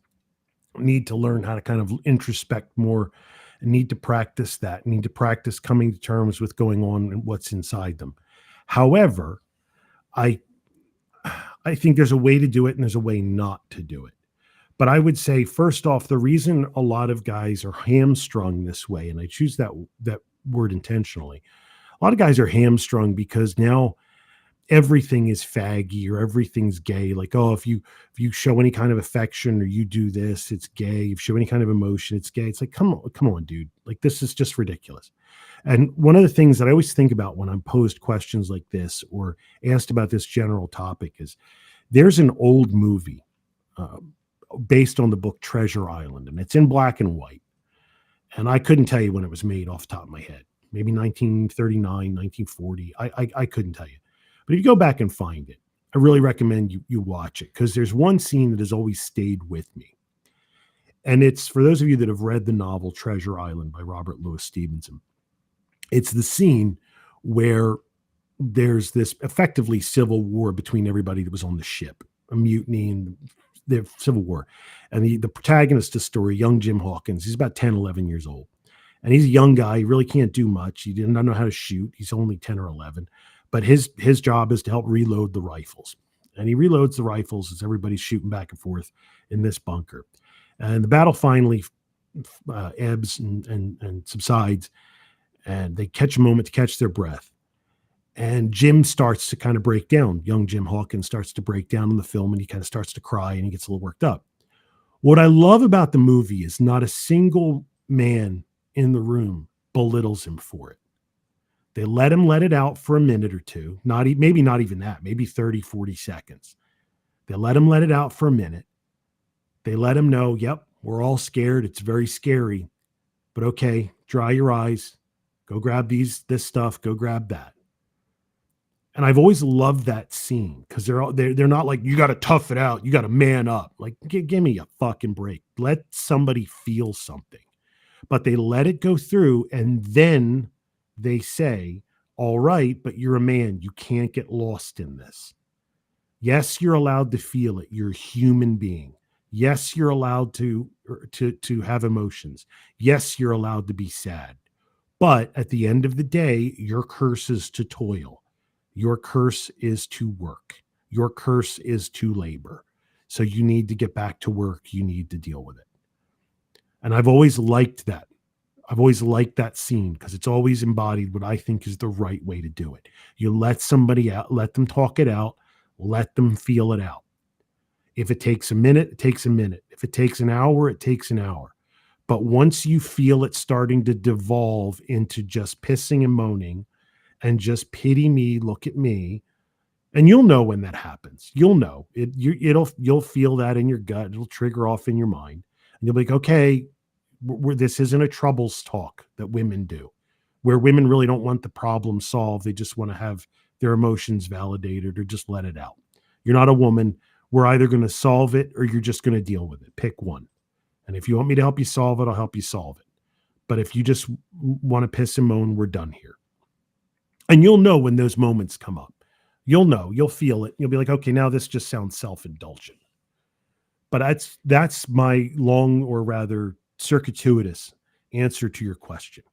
S2: need to learn how to kind of introspect more and need to practice that, need to practice coming to terms with going on and what's inside them. However, I I think there's a way to do it and there's a way not to do it. But I would say first off, the reason a lot of guys are hamstrung this way, and I choose that word intentionally, a lot of guys are hamstrung because now everything is faggy or everything's gay. Like, oh, if you show any kind of affection or you do this, it's gay. If you show any kind of emotion, it's gay. It's like, come on, dude. Like, this is just ridiculous. And one of the things that I always think about when I'm posed questions like this or asked about this general topic is there's an old movie uh, based on the book Treasure Island, and it's in black and white. And I couldn't tell you when it was made off the top of my head. Maybe 1939, 1940. I couldn't tell you. But if you go back and find it, I really recommend you watch it because there's one scene that has always stayed with me. And it's for those of you that have read the novel Treasure Island by Robert Louis Stevenson. It's the scene where there's this effectively civil war between everybody that was on the ship, a mutiny and the civil war. And the protagonist of the story, young Jim Hawkins, he's about 10, 11 years old. And he's a young guy. He really can't do much. He doesn't know how to shoot. He's only 10 or 11. But his job is to help reload the rifles. And he reloads the rifles as everybody's shooting back and forth in this bunker. And the battle finally ebbs and subsides. And they catch a moment to catch their breath. And Jim starts to kind of break down. Young Jim Hawkins starts to break down in the film, and he kind of starts to cry and he gets a little worked up. What I love about the movie is not a single man in the room belittles him for it. They let him let it out for a minute or two, maybe not even that, maybe 30, 40 seconds. They let him let it out for a minute. They let him know, yep, we're all scared. It's very scary, but okay, dry your eyes, go grab this stuff, go grab that. And I've always loved that scene because they're not like, you got to tough it out. You got to man up. Like, give me a fucking break. Let somebody feel something. But they let it go through, and then they say, all right, but you're a man. You can't get lost in this. Yes, you're allowed to feel it. You're a human being. Yes, you're allowed to have emotions. Yes, you're allowed to be sad. But at the end of the day, your curse is to toil. Your curse is to work. Your curse is to labor. So you need to get back to work. You need to deal with it. And I've always liked that. I've always liked that scene because it's always embodied what I think is the right way to do it. You let somebody out, let them talk it out, let them feel it out. If it takes a minute, it takes a minute. If it takes an hour, it takes an hour. But once you feel it starting to devolve into just pissing and moaning and just pity me, look at me, and you'll know when that happens. You'll know it. You'll feel that in your gut. It'll trigger off in your mind, and you'll be like, okay, this isn't a troubles talk that women do, where women really don't want the problem solved. They just want to have their emotions validated or just let it out. You're not a woman. We're either going to solve it or you're just going to deal with it. Pick one. And if you want me to help you solve it, I'll help you solve it. But if you just want to piss and moan, we're done here. And you'll know when those moments come up. You'll know. You'll feel it. You'll be like, okay, now this just sounds self-indulgent. But that's my long, or rather circuitous, answer to your question.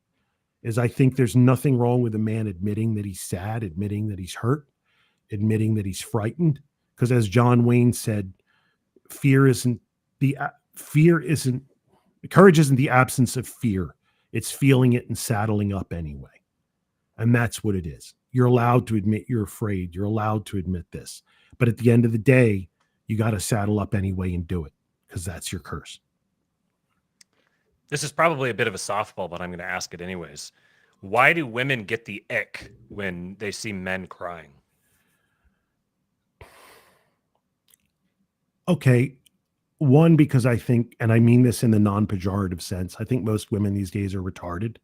S2: Is I think there's nothing wrong with a man admitting that he's sad, admitting that he's hurt, admitting that he's frightened. Because as John Wayne said, courage isn't the absence of fear. It's feeling it and saddling up anyway. And that's what it is. You're allowed to admit you're afraid. You're allowed to admit this. But at the end of the day, you got to saddle up anyway and do it because that's your curse.
S1: This is probably a bit of a softball, but I'm going to ask it anyways. Why do women get the ick when they see men crying?
S2: Okay. One, because I think, and I mean this in the non-pejorative sense, I think most women these days are retarded.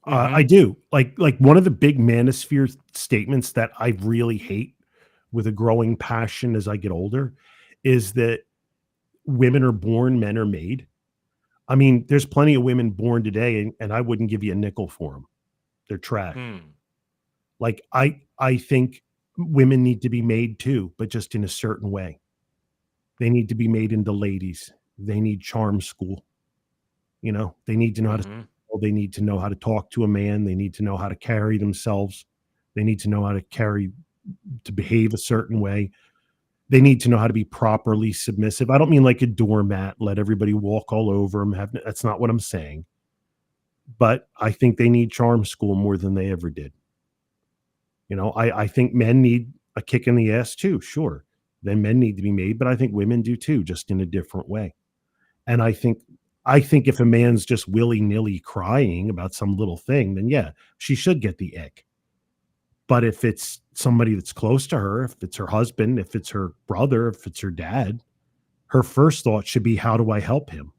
S2: I do. Like one of the big manosphere statements that I really hate with a growing passion as I get older is that women are born, men are made. I mean, there's plenty of women born today, and I wouldn't give you a nickel for them. They're trash. Like, I think women need to be made too, but just in a certain way. They need to be made into ladies. They need charm school. You know, they need to know how to, they need to know how to talk to a man. They need to know how to carry themselves. They need to know how to behave a certain way. They need to know how to be properly submissive. I don't mean like a doormat, let everybody walk all over them. That's not what I'm saying. But I think they need charm school more than they ever did. You know, I think men need a kick in the ass too. Sure. Then men need to be made, but I think women do too, just in a different way. And I think if a man's just willy-nilly crying about some little thing, then yeah, she should get the ick. But if it's somebody that's close to her, if it's her husband, if it's her brother, if it's her dad, her first thought should be, how do I help him?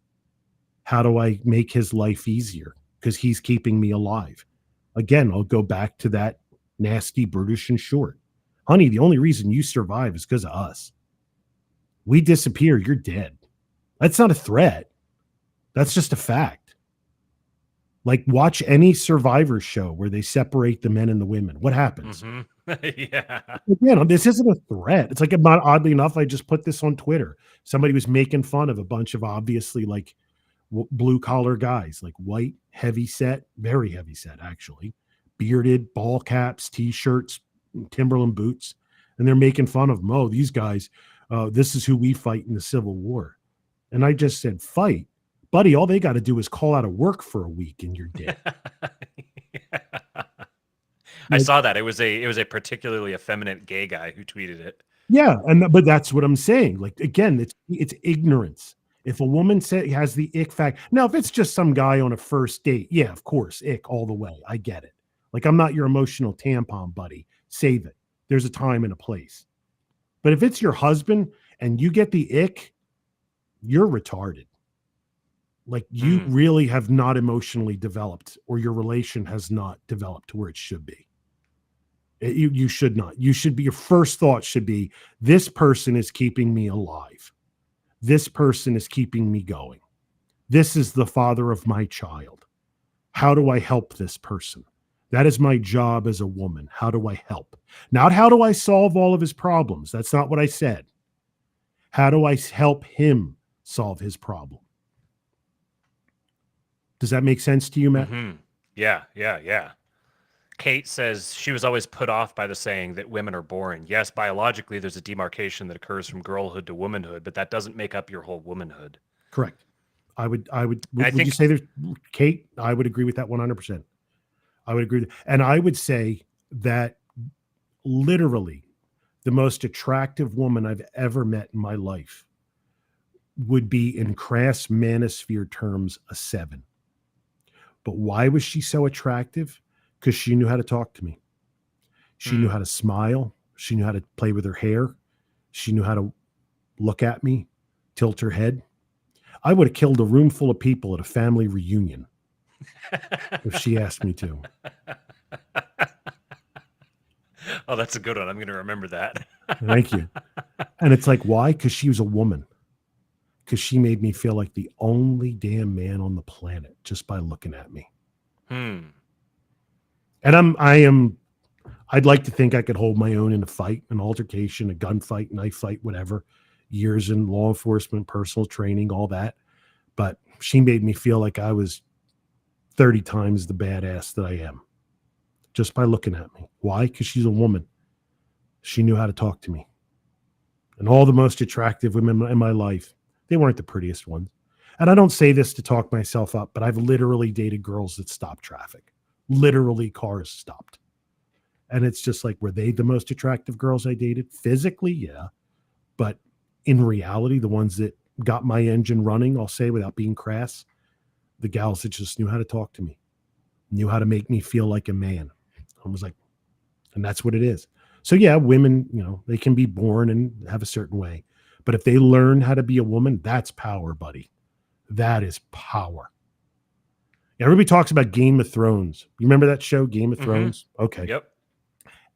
S2: How do I make his life easier? Because he's keeping me alive. Again, I'll go back to that nasty, brutish, and short. Honey, the only reason you survive is because of us. We disappear, you're dead. That's not a threat. That's just a fact. Like, watch any Survivor show where they separate the men and the women. What happens?
S1: Yeah.
S2: Again, this isn't a threat. It's like, about, oddly enough, I just put this on Twitter. Somebody was making fun of a bunch of obviously like blue collar guys, like white, heavy set, very heavy set, actually, bearded, ball caps, t-shirts, Timberland boots. And they're making fun of them. Oh, these guys, this is who we fight in the Civil War. And I just said, fight. Buddy, all they got to do is call out of work for a week and you're dead.
S1: Yeah. I saw that. It was a particularly effeminate gay guy who tweeted it.
S2: Yeah, but that's what I'm saying. Like, again, it's ignorance. If a woman has the ick fact, now if it's just some guy on a first date, yeah, of course, ick all the way. I get it. Like, I'm not your emotional tampon buddy. Save it. There's a time and a place. But if it's your husband and you get the ick, you're retarded. Like, you really have not emotionally developed, or your relation has not developed to where it should be. You should not. You should be, your first thought should be, this person is keeping me alive. This person is keeping me going. This is the father of my child. How do I help this person? That is my job as a woman. How do I help? Not how do I solve all of his problems? That's not what I said. How do I help him solve his problem? Does that make sense to you, Matt?
S1: Yeah. Kate says she was always put off by the saying that women are boring. Yes, biologically, there's a demarcation that occurs from girlhood to womanhood, but that doesn't make up your whole womanhood.
S2: Correct. Would you say there's, Kate? I would agree with that 100%. I would agree. And I would say that literally the most attractive woman I've ever met in my life would be, in crass manosphere terms, a 7. But why was she so attractive? Because she knew how to talk to me. She knew how to smile. She knew how to play with her hair. She knew how to look at me, tilt her head. I would have killed a room full of people at a family reunion if she asked me to.
S1: Oh, that's a good one. I'm going to remember that.
S2: Thank you. And it's like, why? Because she was a woman. Because she made me feel like the only damn man on the planet just by looking at me. And I'd like to think I could hold my own in a fight, an altercation, a gunfight, knife fight, whatever. Years in law enforcement, personal training, all that. But she made me feel like I was 30 times the badass that I am just by looking at me. Why? Because she's a woman. She knew how to talk to me. And all the most attractive women in my life, they weren't the prettiest ones. And I don't say this to talk myself up, but I've literally dated girls that stopped traffic. Literally, cars stopped. And it's just like, were they the most attractive girls I dated? Physically, yeah. But in reality, the ones that got my engine running, I'll say without being crass, the gals that just knew how to talk to me, knew how to make me feel like a man. I was like, and that's what it is. So yeah, women, they can be born and have a certain way. But if they learn how to be a woman, that's power, buddy. That is power. Everybody talks about Game of Thrones. You remember that show, Game of Thrones? Okay.
S1: Yep.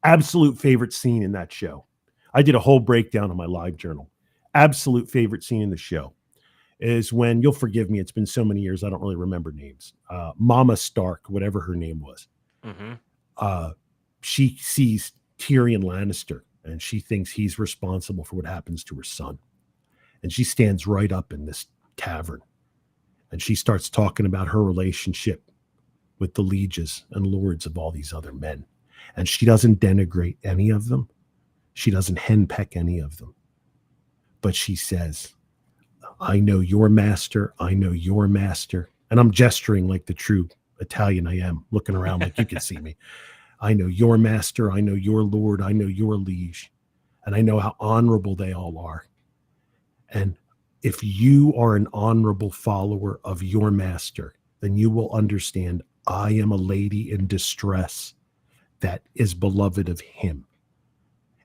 S2: Absolute favorite scene in that show. I did a whole breakdown on my live journal. Absolute favorite scene in the show is when, you'll forgive me, it's been so many years, I don't really remember names. Mama Stark, whatever her name was. She sees Tyrion Lannister and she thinks he's responsible for what happens to her son. And she stands right up in this tavern and she starts talking about her relationship with the lieges and lords of all these other men. And she doesn't denigrate any of them. She doesn't henpeck any of them. But she says, I know your master. I know your master. And I'm gesturing like the true Italian I am, looking around like you can see me. I know your master. I know your lord. I know your liege. And I know how honorable they all are. And if you are an honorable follower of your master, then you will understand I am a lady in distress that is beloved of him.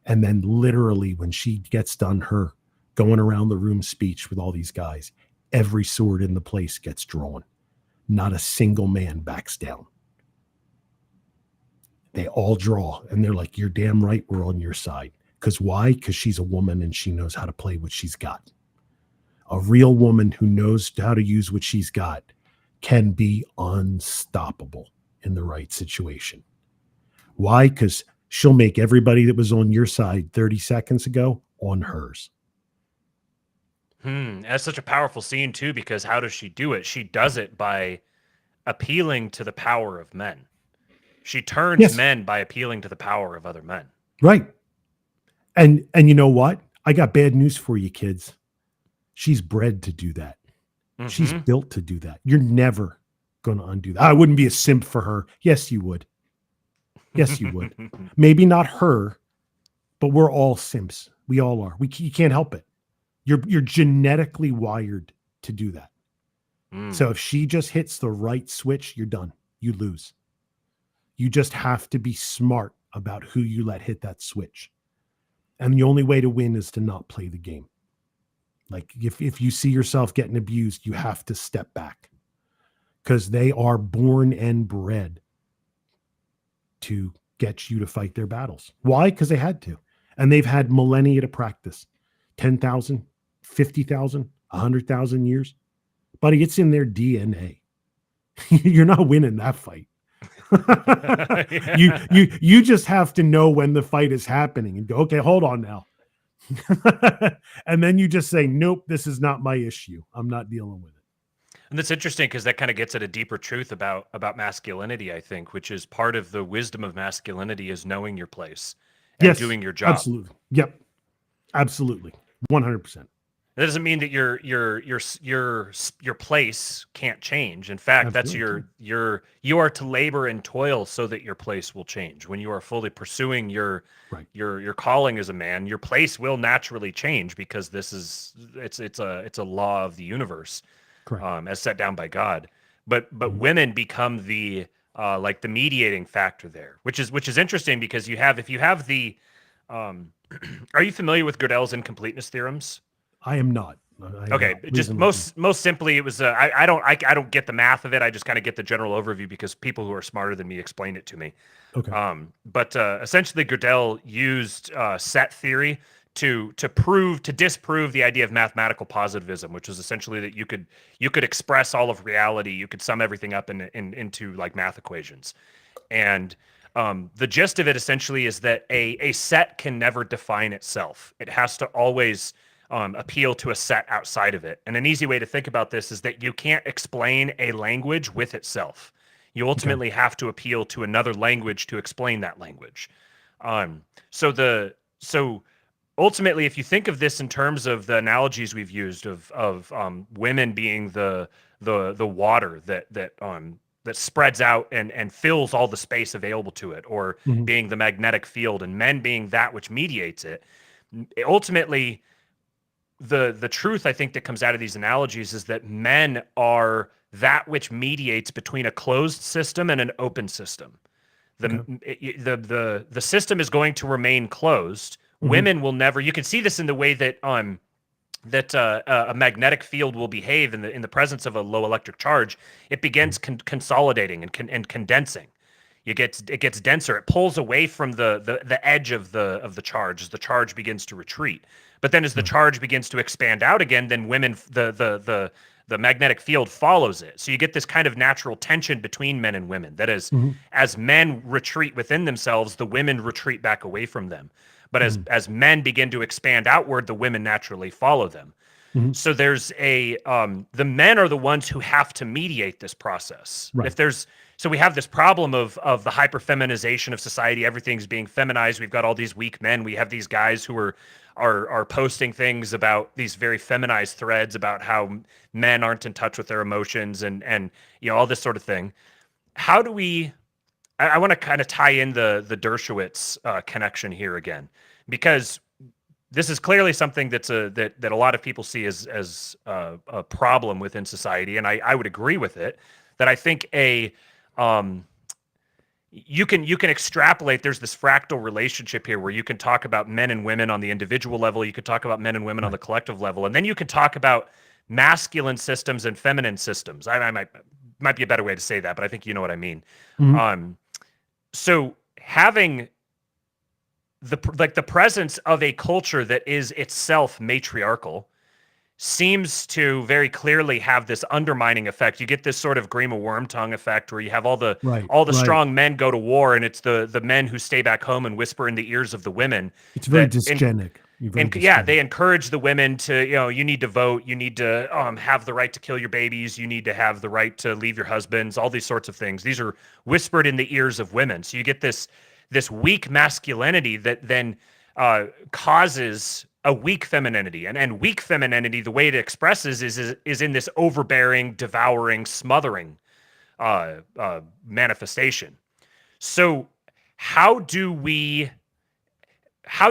S2: And then literally when she gets done her going around the room speech with all these guys, every sword in the place gets drawn. Not a single man backs down. They all draw and they're like, you're damn right, we're on your side. Because why? Because she's a woman and she knows how to play what she's got. A real woman who knows how to use what she's got can be unstoppable in the right situation. Why? Because she'll make everybody that was on your side 30 seconds ago on hers.
S1: That's such a powerful scene too, because how does she do it? She does it by appealing to the power of men. She turns men by appealing to the power of other men.
S2: Right. And you know what? I got bad news for you, kids. She's bred to do that. She's built to do that. You're never going to undo that. I wouldn't be a simp for her. Yes, you would. Yes, you would. Maybe not her, but we're all simps. We all are. You can't help it. You're genetically wired to do that. So if she just hits the right switch, you're done. You lose. You just have to be smart about who you let hit that switch. And the only way to win is to not play the game. Like if you see yourself getting abused, you have to step back because they are born and bred to get you to fight their battles. Why? Because they had to. And they've had millennia to practice. 10,000, 50,000, 100,000 years. Buddy, it's in their DNA. You're not winning that fight. You just have to know when the fight is happening and go, okay, hold on now. And then you just say, nope, this is not my issue. I'm not dealing with it.
S1: And that's interesting because that kind of gets at a deeper truth about masculinity, I think, which is part of the wisdom of masculinity is knowing your place and doing your job.
S2: Absolutely. Yep. Absolutely. 100%.
S1: That doesn't mean that your place can't change. In fact,
S2: Absolutely.
S1: that's you are to labor and toil so that your place will change. When you are fully pursuing your calling as a man, your place will naturally change because it's a law of the universe, as set down by God. But women become the like the mediating factor there, which is interesting because if you have the are you familiar with Gödel's incompleteness theorems?
S2: I am not.
S1: Okay, just most simply, it was I don't get the math of it. I just kind of get the general overview because people who are smarter than me explained it to me.
S2: Okay.
S1: But essentially, Gödel used set theory to disprove the idea of mathematical positivism, which was essentially that you could express all of reality, you could sum everything up into like math equations, and the gist of it essentially is that a set can never define itself. It has to always appeal to a set outside of it. And an easy way to think about this is that you can't explain a language with itself. You ultimately have to appeal to another language to explain that language. So ultimately, if you think of this in terms of the analogies we've used of women being the water that spreads out and fills all the space available to it, or being the magnetic field, and men being that which mediates it, ultimately, the truth I think that comes out of these analogies is that men are that which mediates between a closed system and an open system. The system is going to remain closed. Women will never. You can see this in the way that a magnetic field will behave in the presence of a low electric charge. It begins consolidating and condensing. It gets denser. It pulls away from the edge of the charge as the charge begins to retreat. But then as the charge begins to expand out again, then women, the magnetic field follows it. So you get this kind of natural tension between men and women. That is, as men retreat within themselves, the women retreat back away from them. But as men begin to expand outward, the women naturally follow them. So there's the men are the ones who have to mediate this process.
S2: Right.
S1: So we have this problem of the hyperfeminization of society. Everything's being feminized. We've got all these weak men. We have these guys who are posting things about these very feminized threads about how men aren't in touch with their emotions and all this sort of thing. How do we? I want to kind of tie in the Dershowitz connection here again, because this is clearly something that a lot of people see as a problem within society, and I would agree with it. That I think you can extrapolate. There's this fractal relationship here where you can talk about men and women on the individual level, you could talk about men and women on the collective level, and then you can talk about masculine systems and feminine systems. I might be a better way to say that, but I think you know what I mean. So having the presence of a culture that is itself matriarchal seems to very clearly have this undermining effect. You get this sort of Grima Wormtongue effect where you have all the strong men go to war, and it's the men who stay back home and whisper in the ears of the women.
S2: It's very dysgenic.
S1: Yeah, they encourage the women to, you need to vote, you need to have the right to kill your babies, you need to have the right to leave your husbands, all these sorts of things. These are whispered in the ears of women. So you get this weak masculinity that then causes a weak femininity. And weak femininity, the way it expresses is in this overbearing, devouring, smothering manifestation. So how do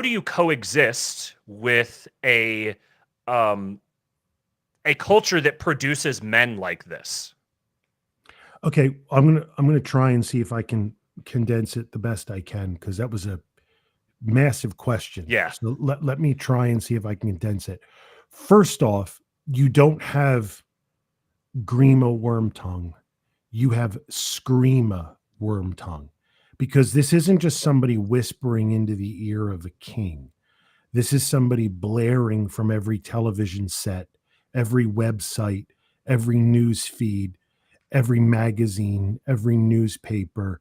S1: you coexist with a culture that produces men like this?
S2: Okay, I'm gonna try and see if I can condense it the best I can, because that was a massive question.
S1: Yeah.
S2: So let me try and see if I can condense it. First off, you don't have Grima Wormtongue. You have Screama Wormtongue. Because this isn't just somebody whispering into the ear of a king. This is somebody blaring from every television set, every website, every news feed, every magazine, every newspaper,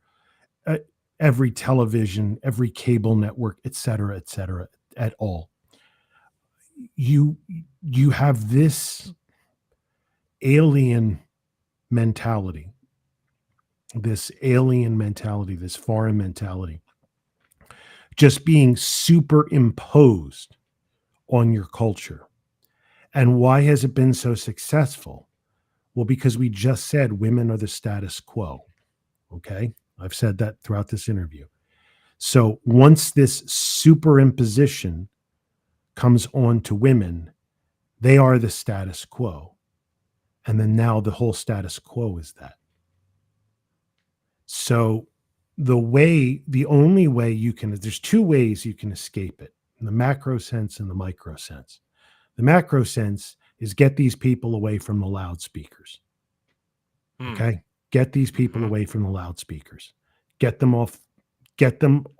S2: every television, every cable network, et cetera, at all. You have this alien mentality, this foreign mentality, just being superimposed on your culture. And why has it been so successful? Well, because we just said women are the status quo. Okay? I've said that throughout this interview. So once this superimposition comes on to women, they are the status quo. And then now the whole status quo is that. So the only way you can, there's two ways you can escape it, in the macro sense and the micro sense. The macro sense is get these people away from the loudspeakers. Okay? Get these people away from the loudspeakers. Get them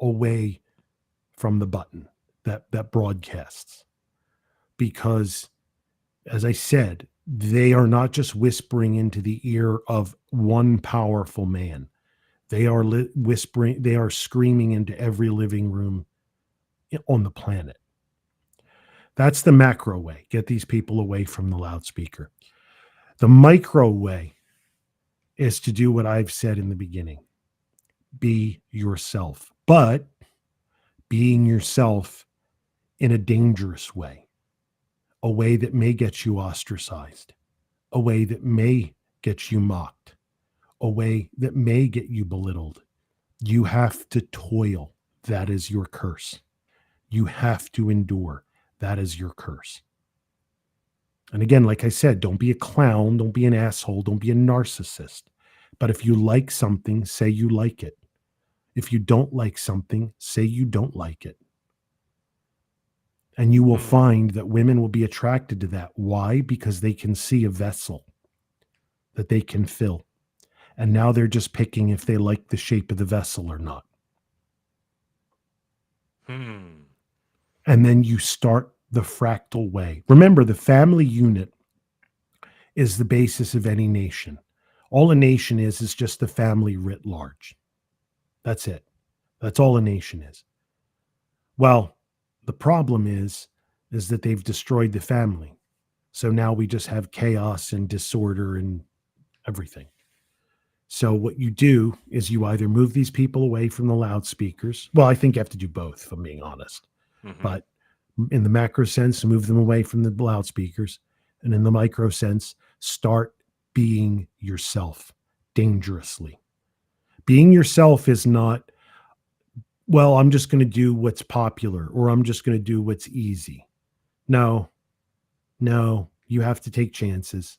S2: away from the button that broadcasts. Because, as I said, they are not just whispering into the ear of one powerful man. They are whispering, they are screaming into every living room on the planet. That's the macro way. Get these people away from the loudspeaker. The micro way is to do what I've said in the beginning. Be yourself, but being yourself in a dangerous way, a way that may get you ostracized, a way that may get you mocked, a way that may get you belittled. You have to toil. That is your curse. You have to endure. That is your curse. And again, like I said, don't be a clown, don't be an asshole, don't be a narcissist. But if you like something, say you like it. If you don't like something, say you don't like it. And you will find that women will be attracted to that. Why? Because they can see a vessel that they can fill. And now they're just picking if they like the shape of the vessel or not. And then you start the fractal way. Remember, the family unit is the basis of any nation. All a nation is just the family writ large. That's it. That's all a nation is. Well, the problem is that they've destroyed the family. So now we just have chaos and disorder and everything. So what you do is you either move these people away from the loudspeakers. Well, I think you have to do both, if I'm being honest. Mm-hmm. But in the macro sense, move them away from the loudspeakers. And in the micro sense, start being yourself dangerously. Being yourself is not, well, I'm just going to do what's popular or I'm just going to do what's easy. No, you have to take chances.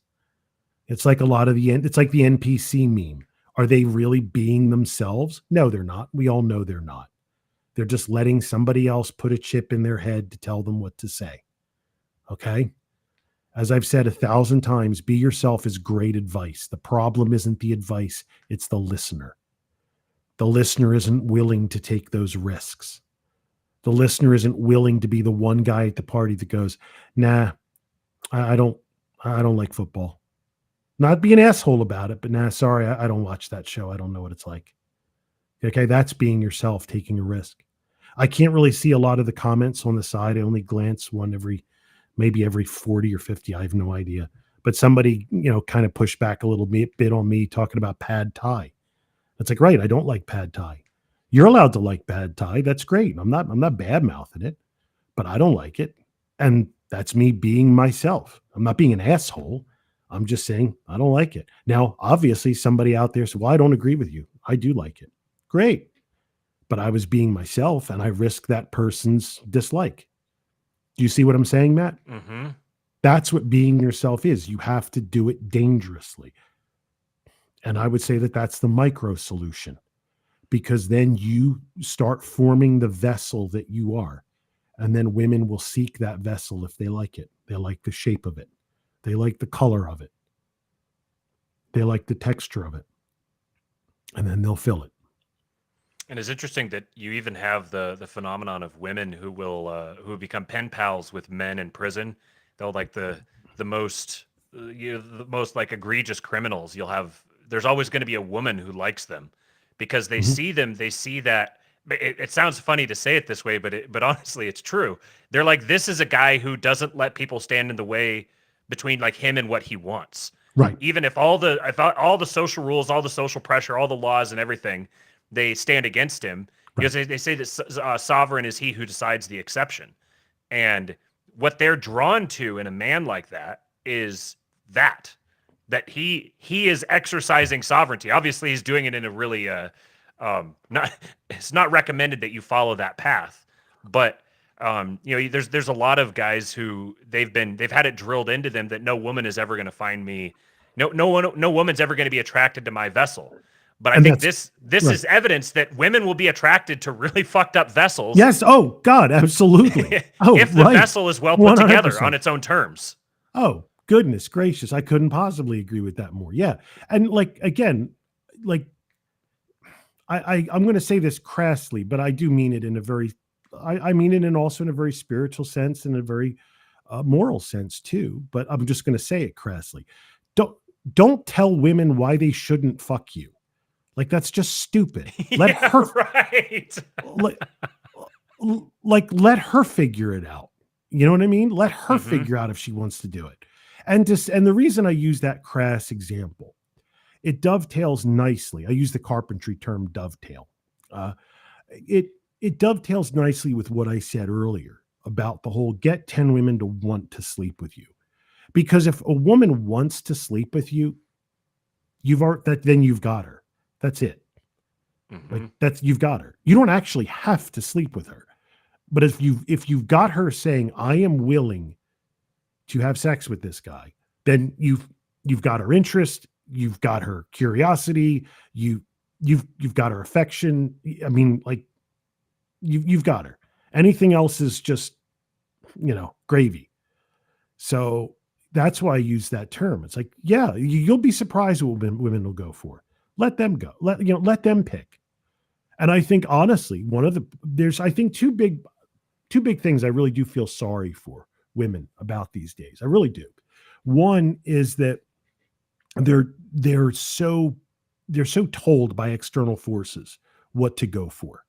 S2: It's like it's like the NPC meme. Are they really being themselves? No, they're not. We all know they're not. They're just letting somebody else put a chip in their head to tell them what to say. Okay? As I've said 1,000 times, be yourself is great advice. The problem isn't the advice, it's the listener. The listener isn't willing to take those risks. The listener isn't willing to be the one guy at the party that goes, nah, I don't like football. Not be an asshole about it, but nah, sorry, I don't watch that show. I don't know what it's like. Okay, that's being yourself, taking a risk. I can't really see a lot of the comments on the side. I only glance one maybe every 40 or 50. I have no idea. But somebody, kind of pushed back a little bit on me talking about pad thai. It's like, right, I don't like pad thai. You're allowed to like pad thai. That's great. I'm not bad mouthing it, but I don't like it. And that's me being myself. I'm not being an asshole. I'm just saying I don't like it. Now, obviously, somebody out there said, well, I don't agree with you. I do like it. Great. But I was being myself and I risked that person's dislike. Do you see what I'm saying, Matt?
S1: Mm-hmm.
S2: That's what being yourself is. You have to do it dangerously. And I would say that that's the micro solution, because then you start forming the vessel that you are. And then women will seek that vessel if they like it. They like the shape of it. They like the color of it. They like the texture of it. And then they'll fill it.
S1: And it's interesting that you even have the phenomenon of women who will become pen pals with men in prison. They'll like the most like egregious criminals. There's always going to be a woman who likes them because they see them. They see that. It sounds funny to say it this way, but honestly, it's true. They're like, this is a guy who doesn't let people stand in the way between like him and what he wants.
S2: Right.
S1: Even if all the social rules, all the social pressure, all the laws and everything, they stand against him because they say that sovereign is he who decides the exception. And what they're drawn to in a man like that is that he is exercising sovereignty. Obviously, he's doing it in a really it's not recommended that you follow that path, but there's a lot of guys who they've had it drilled into them that no woman is ever going to find me. No woman's ever going to be attracted to my vessel. But I think this right. is evidence that women will be attracted to really fucked up vessels.
S2: Yes. Oh God, absolutely. Oh,
S1: if the vessel is well put 100%. Together on its own terms.
S2: Oh, goodness gracious. I couldn't possibly agree with that more. Yeah. And again, I'm going to say this crassly, but I do mean it in a very, I mean it also in a very spiritual sense and a very moral sense too. But I'm just going to say it crassly. Don't tell women why they shouldn't fuck you. That's just stupid. Let her
S1: right.
S2: let her figure it out. You know what I mean? Let her figure out if she wants to do it. And the reason I use that crass example, it dovetails nicely. I use the carpentry term dovetail. It dovetails nicely with what I said earlier about the whole get 10 women to want to sleep with you. Because if a woman wants to sleep with you, then you've got her. That's it. You've got her. You don't actually have to sleep with her. But if you've got her saying, I am willing to have sex with this guy, then you've got her interest, you've got her curiosity, you've got her affection. I mean, you've got her. Anything else is just, gravy. So that's why I use that term. It's like, yeah, you'll be surprised what women will go for. Let them go. Let them pick. And I think honestly, there's two big two big things I really do feel sorry for women about these days. I really do. One is that they're so told by external forces what to go for.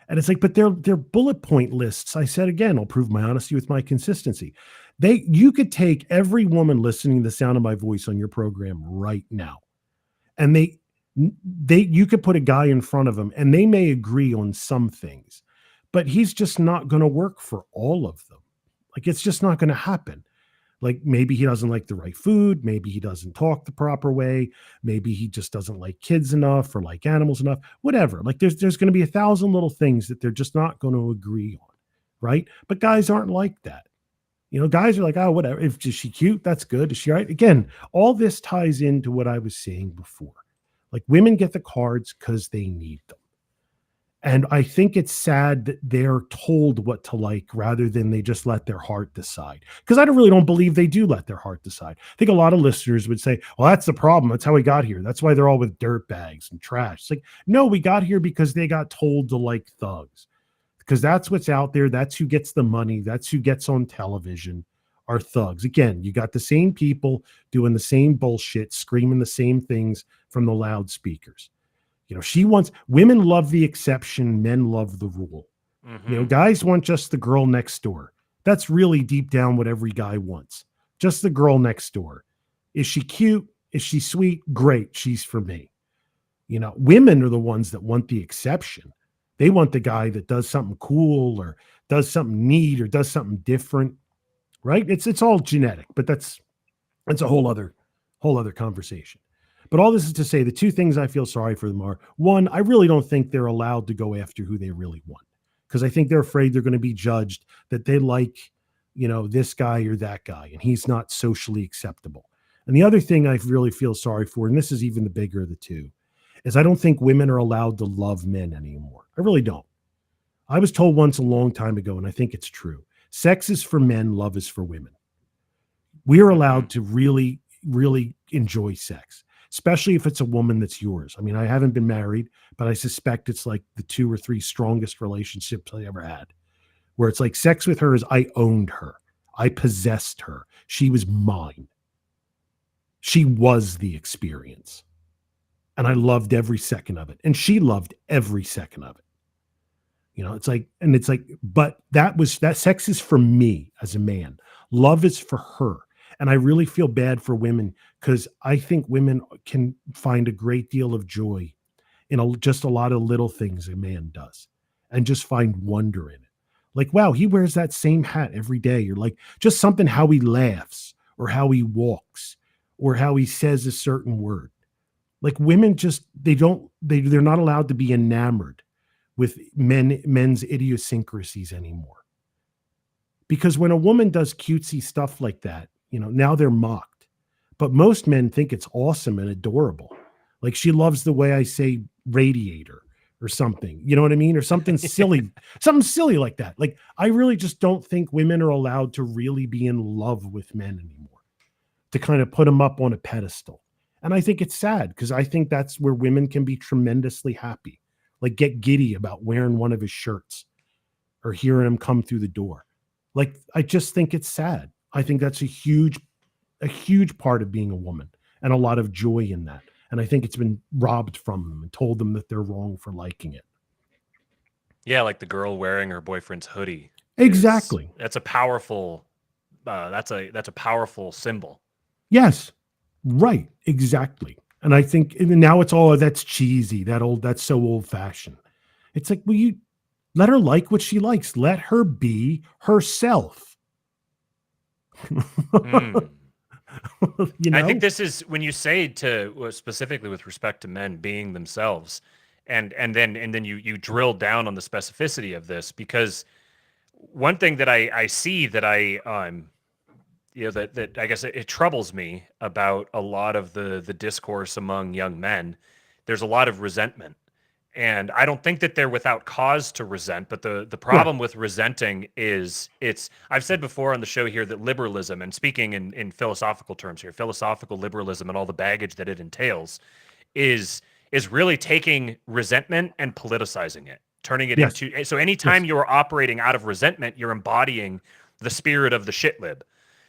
S2: And it's like, but they're bullet point lists. I said again, I'll prove my honesty with my consistency. You could take every woman listening to the sound of my voice on your program right now, and you could put a guy in front of them, and they may agree on some things, but he's just not going to work for all of them. Like, it's just not going to happen. Like, maybe he doesn't like the right food. Maybe he doesn't talk the proper way. Maybe he just doesn't like kids enough or like animals enough, whatever. Like, there's going to be 1,000 little things that they're just not going to agree on. Right. But guys aren't like that. Guys are like, oh, whatever. Is she cute? That's good. Is she all right? Again, all this ties into what I was saying before. Like, women get the cards because they need them. And I think it's sad that they're told what to like rather than they just let their heart decide. Because I really don't believe they do let their heart decide. I think a lot of listeners would say, well, that's the problem. That's how we got here. That's why they're all with dirt bags and trash. It's like, no, we got here because they got told to like thugs. Because that's what's out there. That's who gets the money. That's who gets on television, are thugs. Again, you got the same people doing the same bullshit, screaming the same things from the loudspeakers. Women love the exception, men love the rule. Mm-hmm. Guys want just the girl next door. That's really deep down what every guy wants. Just the girl next door. Is she cute? Is she sweet? Great. She's for me. Women are the ones that want the exception. They want the guy that does something cool or does something neat or does something different. Right? It's all genetic, but that's a whole other conversation. But all this is to say, the two things I feel sorry for them are, one, I really don't think they're allowed to go after who they really want, because I think they're afraid they're going to be judged that they like, this guy or that guy, and he's not socially acceptable. And the other thing I really feel sorry for, and this is even the bigger of the two, is I don't think women are allowed to love men anymore. I really don't. I was told once a long time ago, and I think it's true. Sex is for men, love is for women. We are allowed to really, really enjoy sex, especially if it's a woman that's yours. I mean, I haven't been married, but I suspect it's like the 2 or 3 strongest relationships I ever had, where it's like sex with her is I owned her. I possessed her. She was mine. She was the experience. And I loved every second of it. And she loved every second of it. But that sex is for me as a man. Love is for her. And I really feel bad for women, because I think women can find a great deal of joy in just a lot of little things a man does, and just find wonder in it. Like, wow, he wears that same hat every day. You're like, just something, how he laughs or how he walks or how he says a certain word. Like, women they're not allowed to be enamored with men's idiosyncrasies anymore. Because when a woman does cutesy stuff like that, now they're mocked. But most men think it's awesome and adorable. Like, she loves the way I say radiator or something, you know what I mean? Or something silly, something silly like that. Like, I really just don't think women are allowed to really be in love with men anymore, to kind of put them up on a pedestal. And I think it's sad, because I think that's where women can be tremendously happy. Like, get giddy about wearing one of his shirts or hearing him come through the door. Like, I just think it's sad. I think that's a huge part of being a woman, and a lot of joy in that. And I think it's been robbed from them and told them that they're wrong for liking it.
S1: Yeah, like the girl wearing her boyfriend's hoodie.
S2: Exactly.
S1: That's a powerful. That's a powerful symbol.
S2: Yes, right. Exactly. And I think now it's all that's cheesy. That's so old fashioned. It's like, well, you let her like what she likes. Let her be herself.
S1: I think this is when you say to specifically with respect to men being themselves, and then you drill down on the specificity of this, because one thing that I see that that I guess it troubles me about a lot of the discourse among young men. There's a lot of resentment. And I don't think that they're without cause to resent, but the problem with resenting is I've said before on the show here that liberalism, and speaking in philosophical terms here, philosophical liberalism and all the baggage that it entails is really taking resentment and politicizing it. turning it
S2: Yes.
S1: into. So anytime
S2: Yes.
S1: you're operating out of resentment, you're embodying the spirit of the shit lib.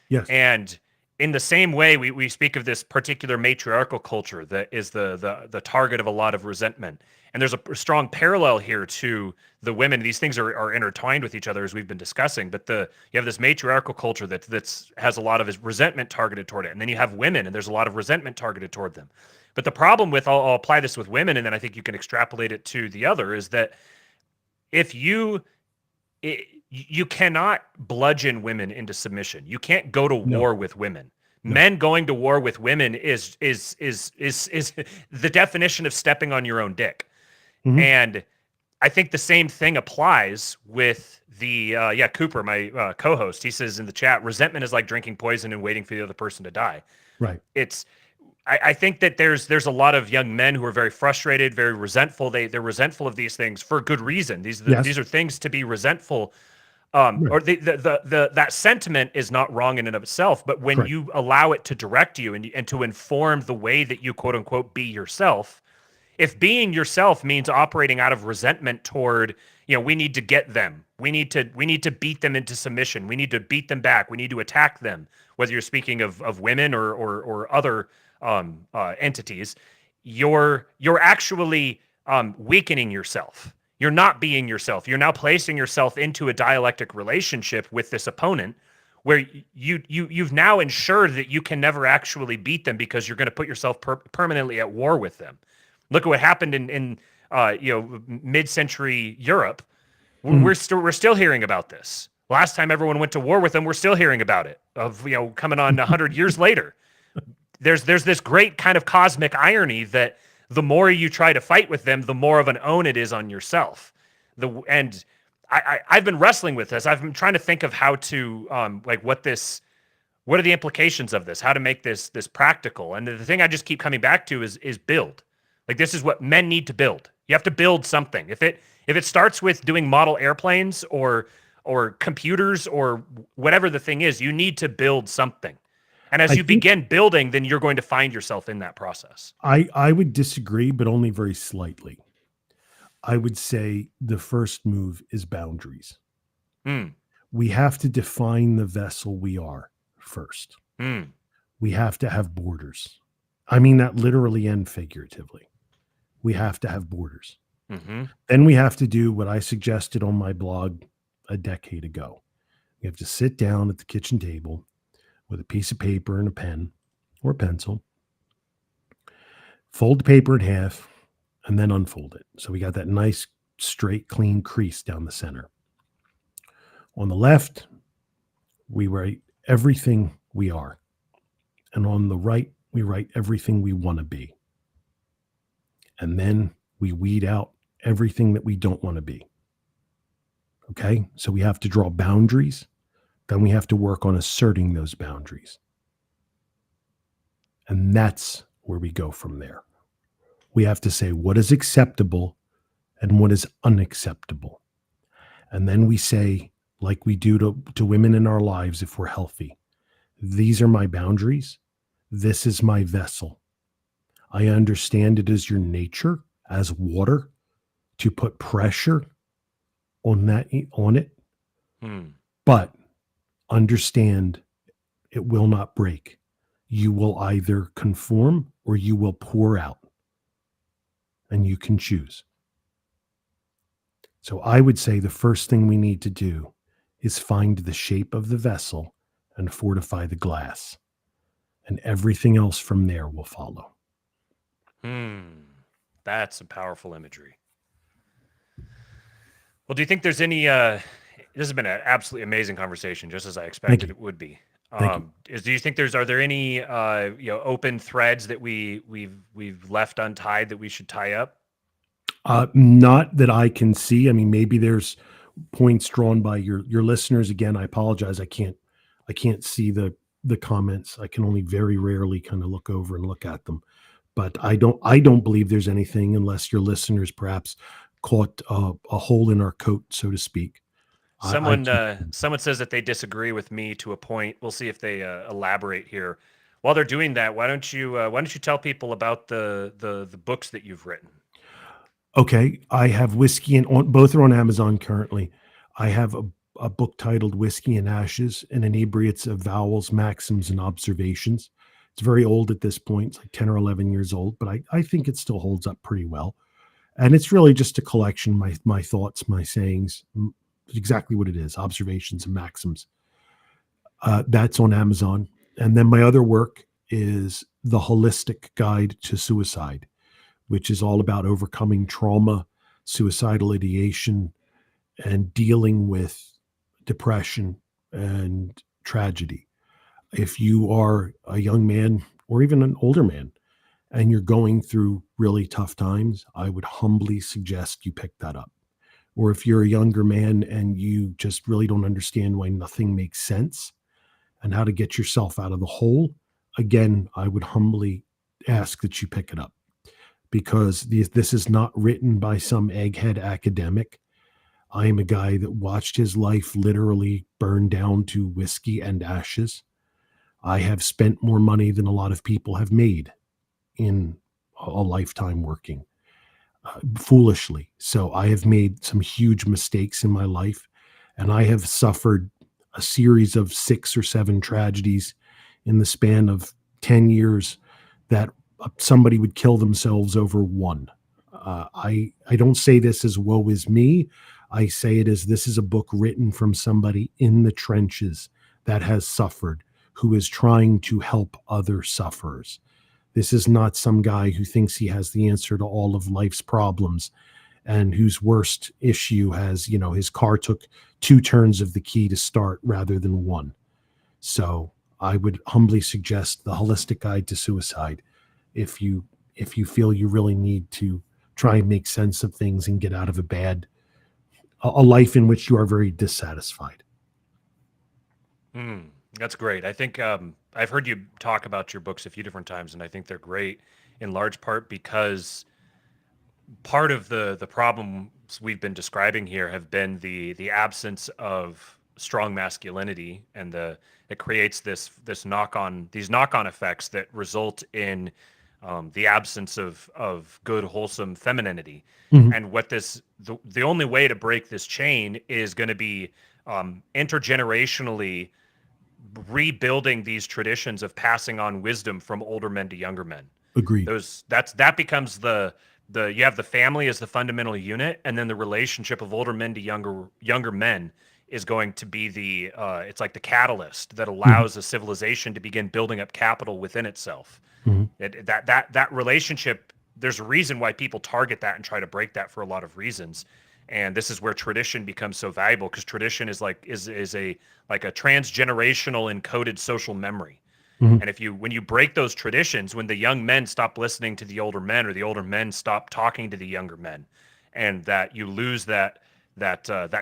S2: Yes.
S1: And in the same way, we speak of this particular matriarchal culture that is the target of a lot of resentment. And there's a strong parallel here to the women. These things are intertwined with each other, as we've been discussing. But you have this matriarchal culture that's has a lot of resentment targeted toward it, and then you have women, and there's a lot of resentment targeted toward them. But the problem with I'll apply this with women, and then I think you can extrapolate it to the other, is that if you cannot bludgeon women into submission. You can't go to
S2: No.
S1: war with women.
S2: No.
S1: Men going to war with women is the definition of stepping on your own dick.
S2: Mhm.
S1: And I think the same thing applies with the Cooper, my co-host. He says in the chat, resentment is like drinking poison and waiting for the other person to die.
S2: Right.
S1: I think that there's a lot of young men who are very frustrated, very resentful. They're resentful of these things for good reason. These are things to be resentful. Or that sentiment is not wrong in and of itself, but when you allow it to direct you and to inform the way that you quote unquote be yourself, if being yourself means operating out of resentment toward, we need to get them, we need to beat them into submission, we need to beat them back, we need to attack them, whether you're speaking of women or other entities, you're actually weakening yourself. You're not being yourself. You're now placing yourself into a dialectic relationship with this opponent where you've now ensured that you can never actually beat them because you're going to put yourself permanently at war with them. Look at what happened in mid-century Europe. We're still hearing about this. Last time everyone went to war with them, we're still hearing about it. Coming on 100 years later. There's this great kind of cosmic irony that the more you try to fight with them, the more of an own it is on yourself. I've been wrestling with this. I've been trying to think of how to what are the implications of this? How to make this practical? And the thing I just keep coming back to is build. Like, this is what men need to build. You have to build something. If it starts with doing model airplanes or computers or whatever the thing is, you need to build something. And as you begin building, then you're going to find yourself in that process.
S2: I would disagree, but only very slightly. I would say the first move is boundaries. We have to define the vessel we are first. We have to have borders. I mean that literally and figuratively. We have to have borders. Then we have to do what I suggested on my blog a decade ago. We have to sit down at the kitchen table with a piece of paper and a pen or a pencil, fold the paper in half, and then unfold it. So we got that nice, straight, clean crease down the center. On the left, we write everything we are. And on the right, we write everything we want to be. And then we weed out everything that we don't want to be. Okay? So we have to draw boundaries. Then we have to work on asserting those boundaries. And that's where we go from there. We have to say what is acceptable and what is unacceptable. And then we say, like we do to women in our lives if we're healthy, these are my boundaries. This is my vessel. I understand it is your nature as water to put pressure on it. But understand it will not break. You will either conform or you will pour out. And you can choose. So I would say the first thing we need to do is find the shape of the vessel and fortify the glass. And everything else from there will follow.
S1: That's some powerful imagery. Well, do you think there's any this has been an absolutely amazing conversation, just as I expected it would be. Do you think are there any open threads that we've left untied that we should tie up?
S2: Not that I can see. I mean, maybe there's points drawn by your listeners. Again, I apologize. I can't see the comments. I can only very rarely kind of look over and look at them. But I don't believe there's anything unless your listeners perhaps caught a hole in our coat, so to speak.
S1: Someone says that they disagree with me to a point. We'll see if they elaborate here. While they're doing that, why don't you tell people about the books that you've written?
S2: Okay, I have Whiskey and both are on Amazon currently. I have a book titled Whiskey and Ashes, an inebriates of vowels, maxims, and observations. It's very old at this point. It's like 10 or 11 years old, but I think it still holds up pretty well. And it's really just a collection, my thoughts, my sayings, exactly what it is, observations and maxims. That's on Amazon. And then my other work is The Holistic Guide to Suicide, which is all about overcoming trauma, suicidal ideation, and dealing with depression and tragedy. If you are a young man or even an older man and you're going through really tough times, I would humbly suggest you pick that up. Or if you're a younger man and you just really don't understand why nothing makes sense and how to get yourself out of the hole, again, I would humbly ask that you pick it up, because this is not written by some egghead academic. I am a guy that watched his life literally burn down to whiskey and ashes. I have spent more money than a lot of people have made in a lifetime working, foolishly. So I have made some huge mistakes in my life, and I have suffered a series of 6 or 7 tragedies in the span of 10 years that somebody would kill themselves over one. I don't say this as woe is me. I say it as this is a book written from somebody in the trenches that has suffered, who is trying to help other sufferers. This is not some guy who thinks he has the answer to all of life's problems and whose worst issue has, his car took 2 turns of the key to start rather than one. So I would humbly suggest The Holistic Guide to Suicide if you feel you really need to try and make sense of things and get out of a life in which you are very dissatisfied.
S1: That's great. I think I've heard you talk about your books a few different times, and I think they're great in large part because part of the problems we've been describing here have been the absence of strong masculinity, and it creates these knock-on effects that result in the absence of good, wholesome femininity.
S2: Mhm.
S1: And the only way to break this chain is going to be intergenerationally rebuilding these traditions of passing on wisdom from older men to younger men.
S2: Agreed.
S1: That becomes you have the family as the fundamental unit, and then the relationship of older men to younger men is going to be it's like the catalyst that allows a civilization to begin building up capital within itself.
S2: Mhm.
S1: That relationship, there's a reason why people target that and try to break that for a lot of reasons. And this is where tradition becomes so valuable, because tradition is a transgenerational encoded social memory.
S2: Mhm.
S1: And when you break those traditions, when the young men stop listening to the older men, or the older men stop talking to the younger men, and that you lose that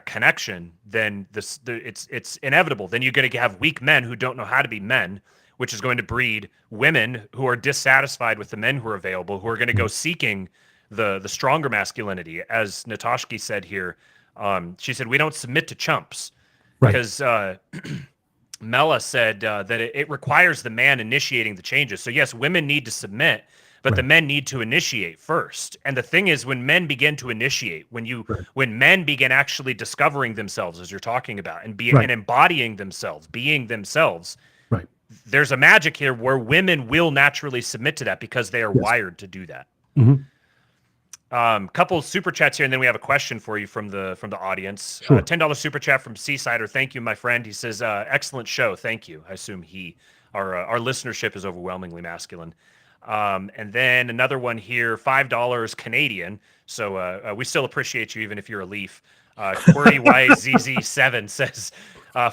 S1: connection, then it's inevitable. Then you're going to have weak men who don't know how to be men, which is going to breed women who are dissatisfied with the men who are available, who are going to go seeking the stronger masculinity. As Natashki said here, she said, we don't submit to chumps.
S2: Right.
S1: Because Mela said that it requires the man initiating the changes. So yes, women need to submit, but the men need to initiate first. And the thing is, when men begin to initiate, when men begin actually discovering themselves, as you're talking about, and and embodying themselves, being themselves,
S2: right,
S1: there's a magic here where women will naturally submit to that because they are wired to do that. Couple of super chats here, and then we have a question for you from the audience.
S2: Sure.
S1: $10 super chat from Seasider. Thank you, my friend. He says, excellent show. Thank you. I assume our listenership is overwhelmingly masculine. And then another one here, $5 Canadian. So we still appreciate you, even if you're a Leaf. Query YZZ7 says,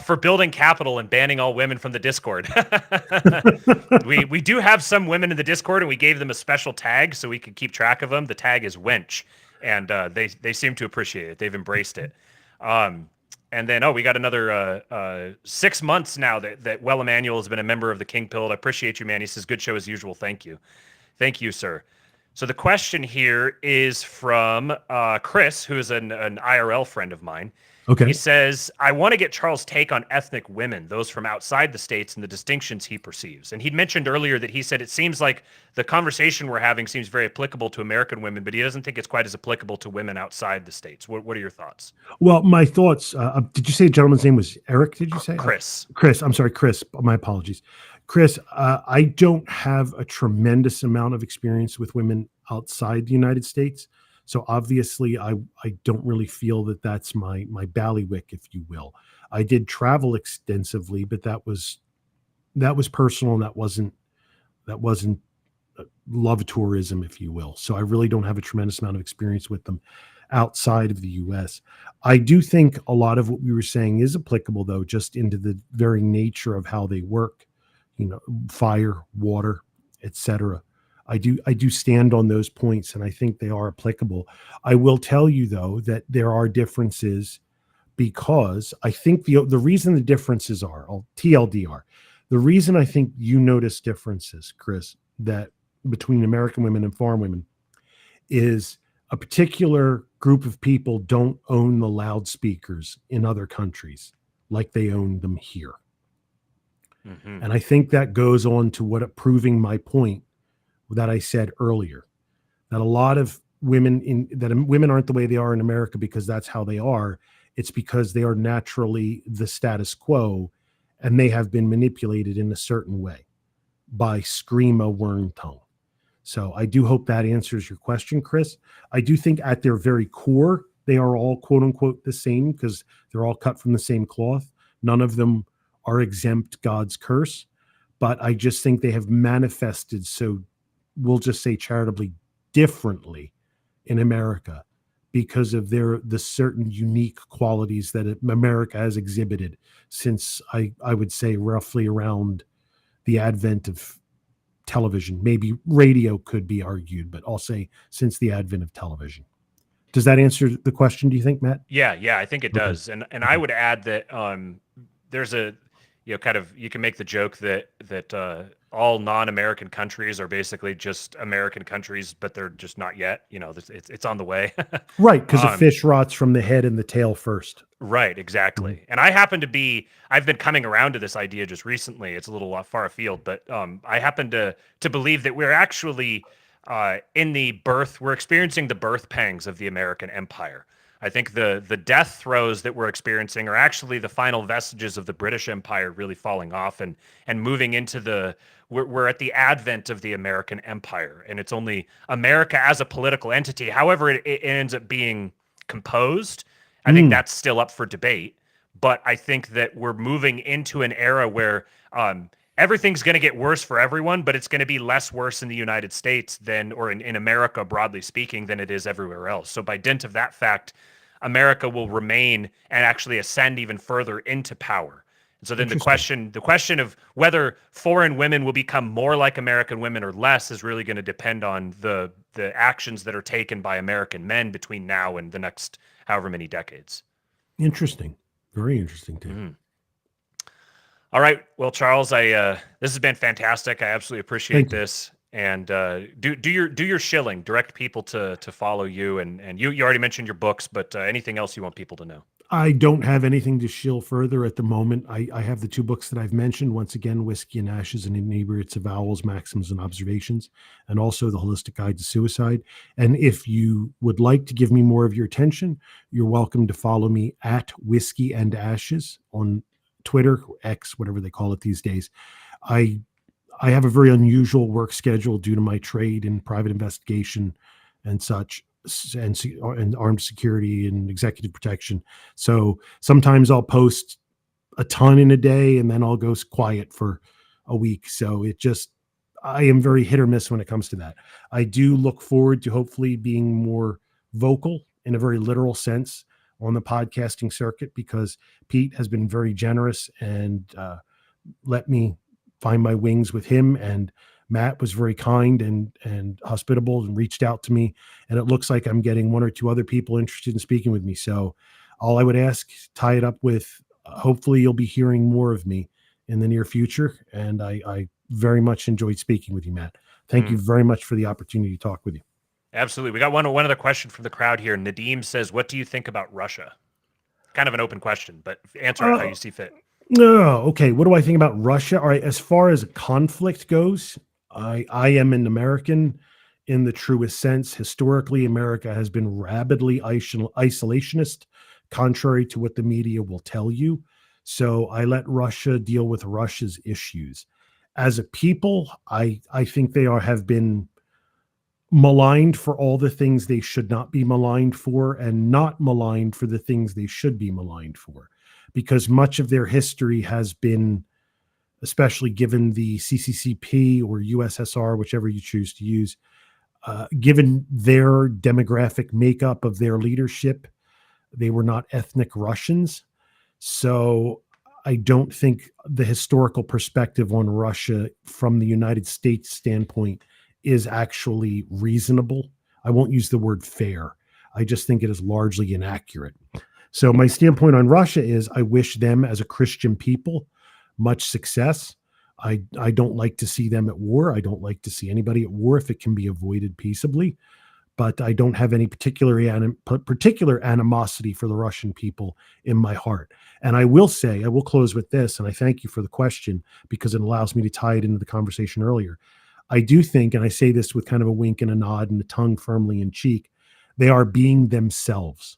S1: for building capital and banning all women from the Discord. we do have some women in the Discord, and we gave them a special tag so we could keep track of them. The tag is wench, and they seem to appreciate it. They've embraced it. And then, we got another 6 months now that Well Emmanuel has been a member of the King Pilled. I appreciate you, man. He says, good show as usual. Thank you. Thank you, sir. So the question here is from Chris, who is an IRL friend of mine.
S2: Okay.
S1: He says, I want to get Charles' take on ethnic women, those from outside the states, and the distinctions he perceives. And he'd mentioned earlier that he said it seems like the conversation we're having seems very applicable to American women, but he doesn't think it's quite as applicable to women outside the states. What are your thoughts?
S2: Well, my thoughts, did you say the gentleman's name was Eric, did you say?
S1: Chris.
S2: Chris, I'm sorry, Chris, my apologies. Chris, I don't have a tremendous amount of experience with women outside the United States. So obviously, I don't really feel that that's my ballywick, if you will. I did travel extensively, but that was personal, and that wasn't love tourism, if you will. So I really don't have a tremendous amount of experience with them outside of the U.S. I do think a lot of what we were saying is applicable, though, just into the very nature of how they work. Fire, water, etc. I do stand on those points, and I think they are applicable. I will tell you, though, that there are differences, because I think the reason the differences are, TLDR, the reason I think you notice differences, Chris, that between American women and foreign women, is a particular group of people don't own the loudspeakers in other countries like they own them here. Mm-hmm. And I think that goes on to proving my point that I said earlier, that a lot of women women aren't the way they are in America because that's how they are. It's because they are naturally the status quo, and they have been manipulated in a certain way by screamo worm tongue. So I do hope that answers your question, Chris. I do think at their very core, they are all quote unquote the same because they're all cut from the same cloth. None of them are exempt God's curse, but I just think they have manifested, so we'll just say charitably, differently in America because of the certain unique qualities that America has exhibited since I would say roughly around the advent of television. Maybe radio could be argued, but I'll say since the advent of television. Does that answer the question, do you think, Matt?
S1: Yeah, I think it does. And I would add that there's a kind of, you can make the joke that all non-American countries are basically just American countries, but they're just not yet. It's on the way.
S2: Right, because a fish rots from the head and the tail first.
S1: Right, exactly. Mm-hmm. And I've been coming around to this idea just recently. It's a little far afield, but I happen to believe that we're actually we're experiencing the birth pangs of the American empire. I think the death throes that we're experiencing are actually the final vestiges of the British Empire really falling off and moving into we're at the advent of the American empire, and it's only America as a political entity. However, it ends up being composed. I think that's still up for debate, but I think that we're moving into an era where everything's going to get worse for everyone, but it's going to be less worse in the United States or in America, broadly speaking, than it is everywhere else. So by dint of that fact, America will remain and actually ascend even further into power. And so then the question of whether foreign women will become more like American women or less is really going to depend on the actions that are taken by American men between now and the next however many decades.
S2: Interesting. Very interesting, too.
S1: Mm-hmm. All right. Well, Charles, this has been fantastic. I absolutely appreciate this. And do your shilling. Direct people to follow you. And you already mentioned your books, but anything else you want people to know?
S2: I don't have anything to shill further at the moment. I have the two books that I've mentioned. Once again, Whiskey and Ashes and Inebriates, Avowals, Maxims, and Observations, and also The Holistic Guide to Suicide. And if you would like to give me more of your attention, you're welcome to follow me at Whiskey and Ashes on Twitter, X, whatever they call it these days. I have a very unusual work schedule due to my trade in private investigation and such, and armed security and executive protection. So sometimes I'll post a ton in a day and then I'll go quiet for a week. So I am very hit or miss when it comes to that. I do look forward to hopefully being more vocal in a very literal sense on the podcasting circuit, because Pete has been very generous and let me find my wings with him, and Matt was very kind and hospitable and reached out to me, and it looks like I'm getting one or two other people interested in speaking with me. So all I would ask, tie it up with, hopefully you'll be hearing more of me in the near future. And I very much enjoyed speaking with you, Matt. Thank you very much for the opportunity to talk with you.
S1: Absolutely. We got one other question from the crowd here. Nadeem says, what do you think about Russia? kind of an open question, but answer it how you see fit.
S2: No, okay. What do I think about Russia? All right, as far as conflict goes, I am an American in the truest sense. Historically, America has been rabidly isolationist, contrary to what the media will tell you. So I let Russia deal with Russia's issues. As a people, I think they have been maligned for all the things they should not be maligned for, and not maligned for the things they should be maligned for, because much of their history has been, especially given the CCCP or USSR, whichever you choose to use, given their demographic makeup of their leadership, they were not ethnic Russians. So I don't think the historical perspective on Russia from the United States standpoint is actually reasonable. I won't use the word fair. I just think it is largely inaccurate. So my standpoint on Russia is I wish them, as a Christian people, much success. I don't like to see them at war. I don't like to see anybody at war if it can be avoided peaceably. But I don't have any particular animosity for the Russian people in my heart. And I will say, I will close with this, and I thank you for the question because it allows me to tie it into the conversation earlier. I do think, and I say this with kind of a wink and a nod and a tongue firmly in cheek, they are being themselves.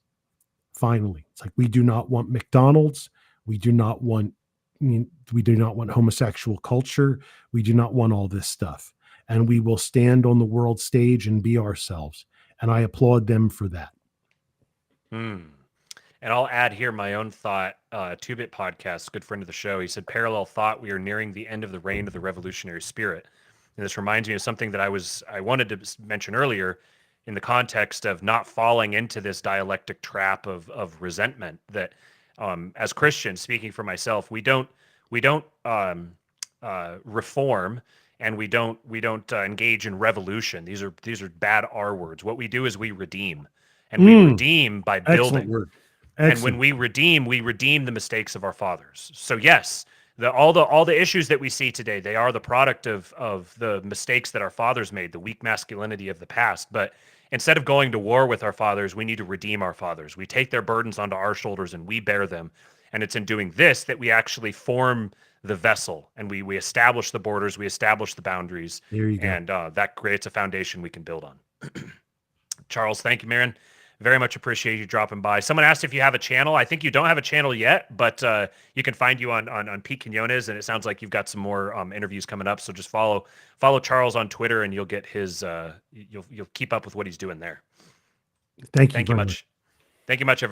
S2: Finally, it's like, we do not want McDonald's. We do not want homosexual culture. We do not want all this stuff. And we will stand on the world stage and be ourselves. And I applaud them for that.
S1: And I'll add here my own thought. 2-Bit Podcast, good friend of the show, he said, parallel thought, we are nearing the end of the reign of the revolutionary spirit. And this reminds me of something that I wanted to mention earlier in the context of not falling into this dialectic trap of resentment that, as Christians, speaking for myself, we don't reform, and we don't engage in revolution. These are bad R words. What we do is we redeem, and we redeem by building.
S2: Excellent word.
S1: And when we redeem the mistakes of our fathers. So yes, all the issues that we see today, they are the product of the mistakes that our fathers made, the weak masculinity of the past. But instead of going to war with our fathers, we need to redeem our fathers. We take their burdens onto our shoulders and we bear them. And it's in doing this that we actually form the vessel, and we establish the borders, we establish the boundaries.
S2: There you go.
S1: And that creates a foundation we can build on. Charles, thank you, Marin. Very much appreciate you dropping by. Someone asked if you have a channel. I think you don't have a channel yet, but you can find you on Pete Quinones, and it sounds like you've got some more interviews coming up. So just follow Charles on Twitter, and you'll get his. You'll keep up with what he's doing there.
S2: Thank you
S1: much. Thank you much, everybody.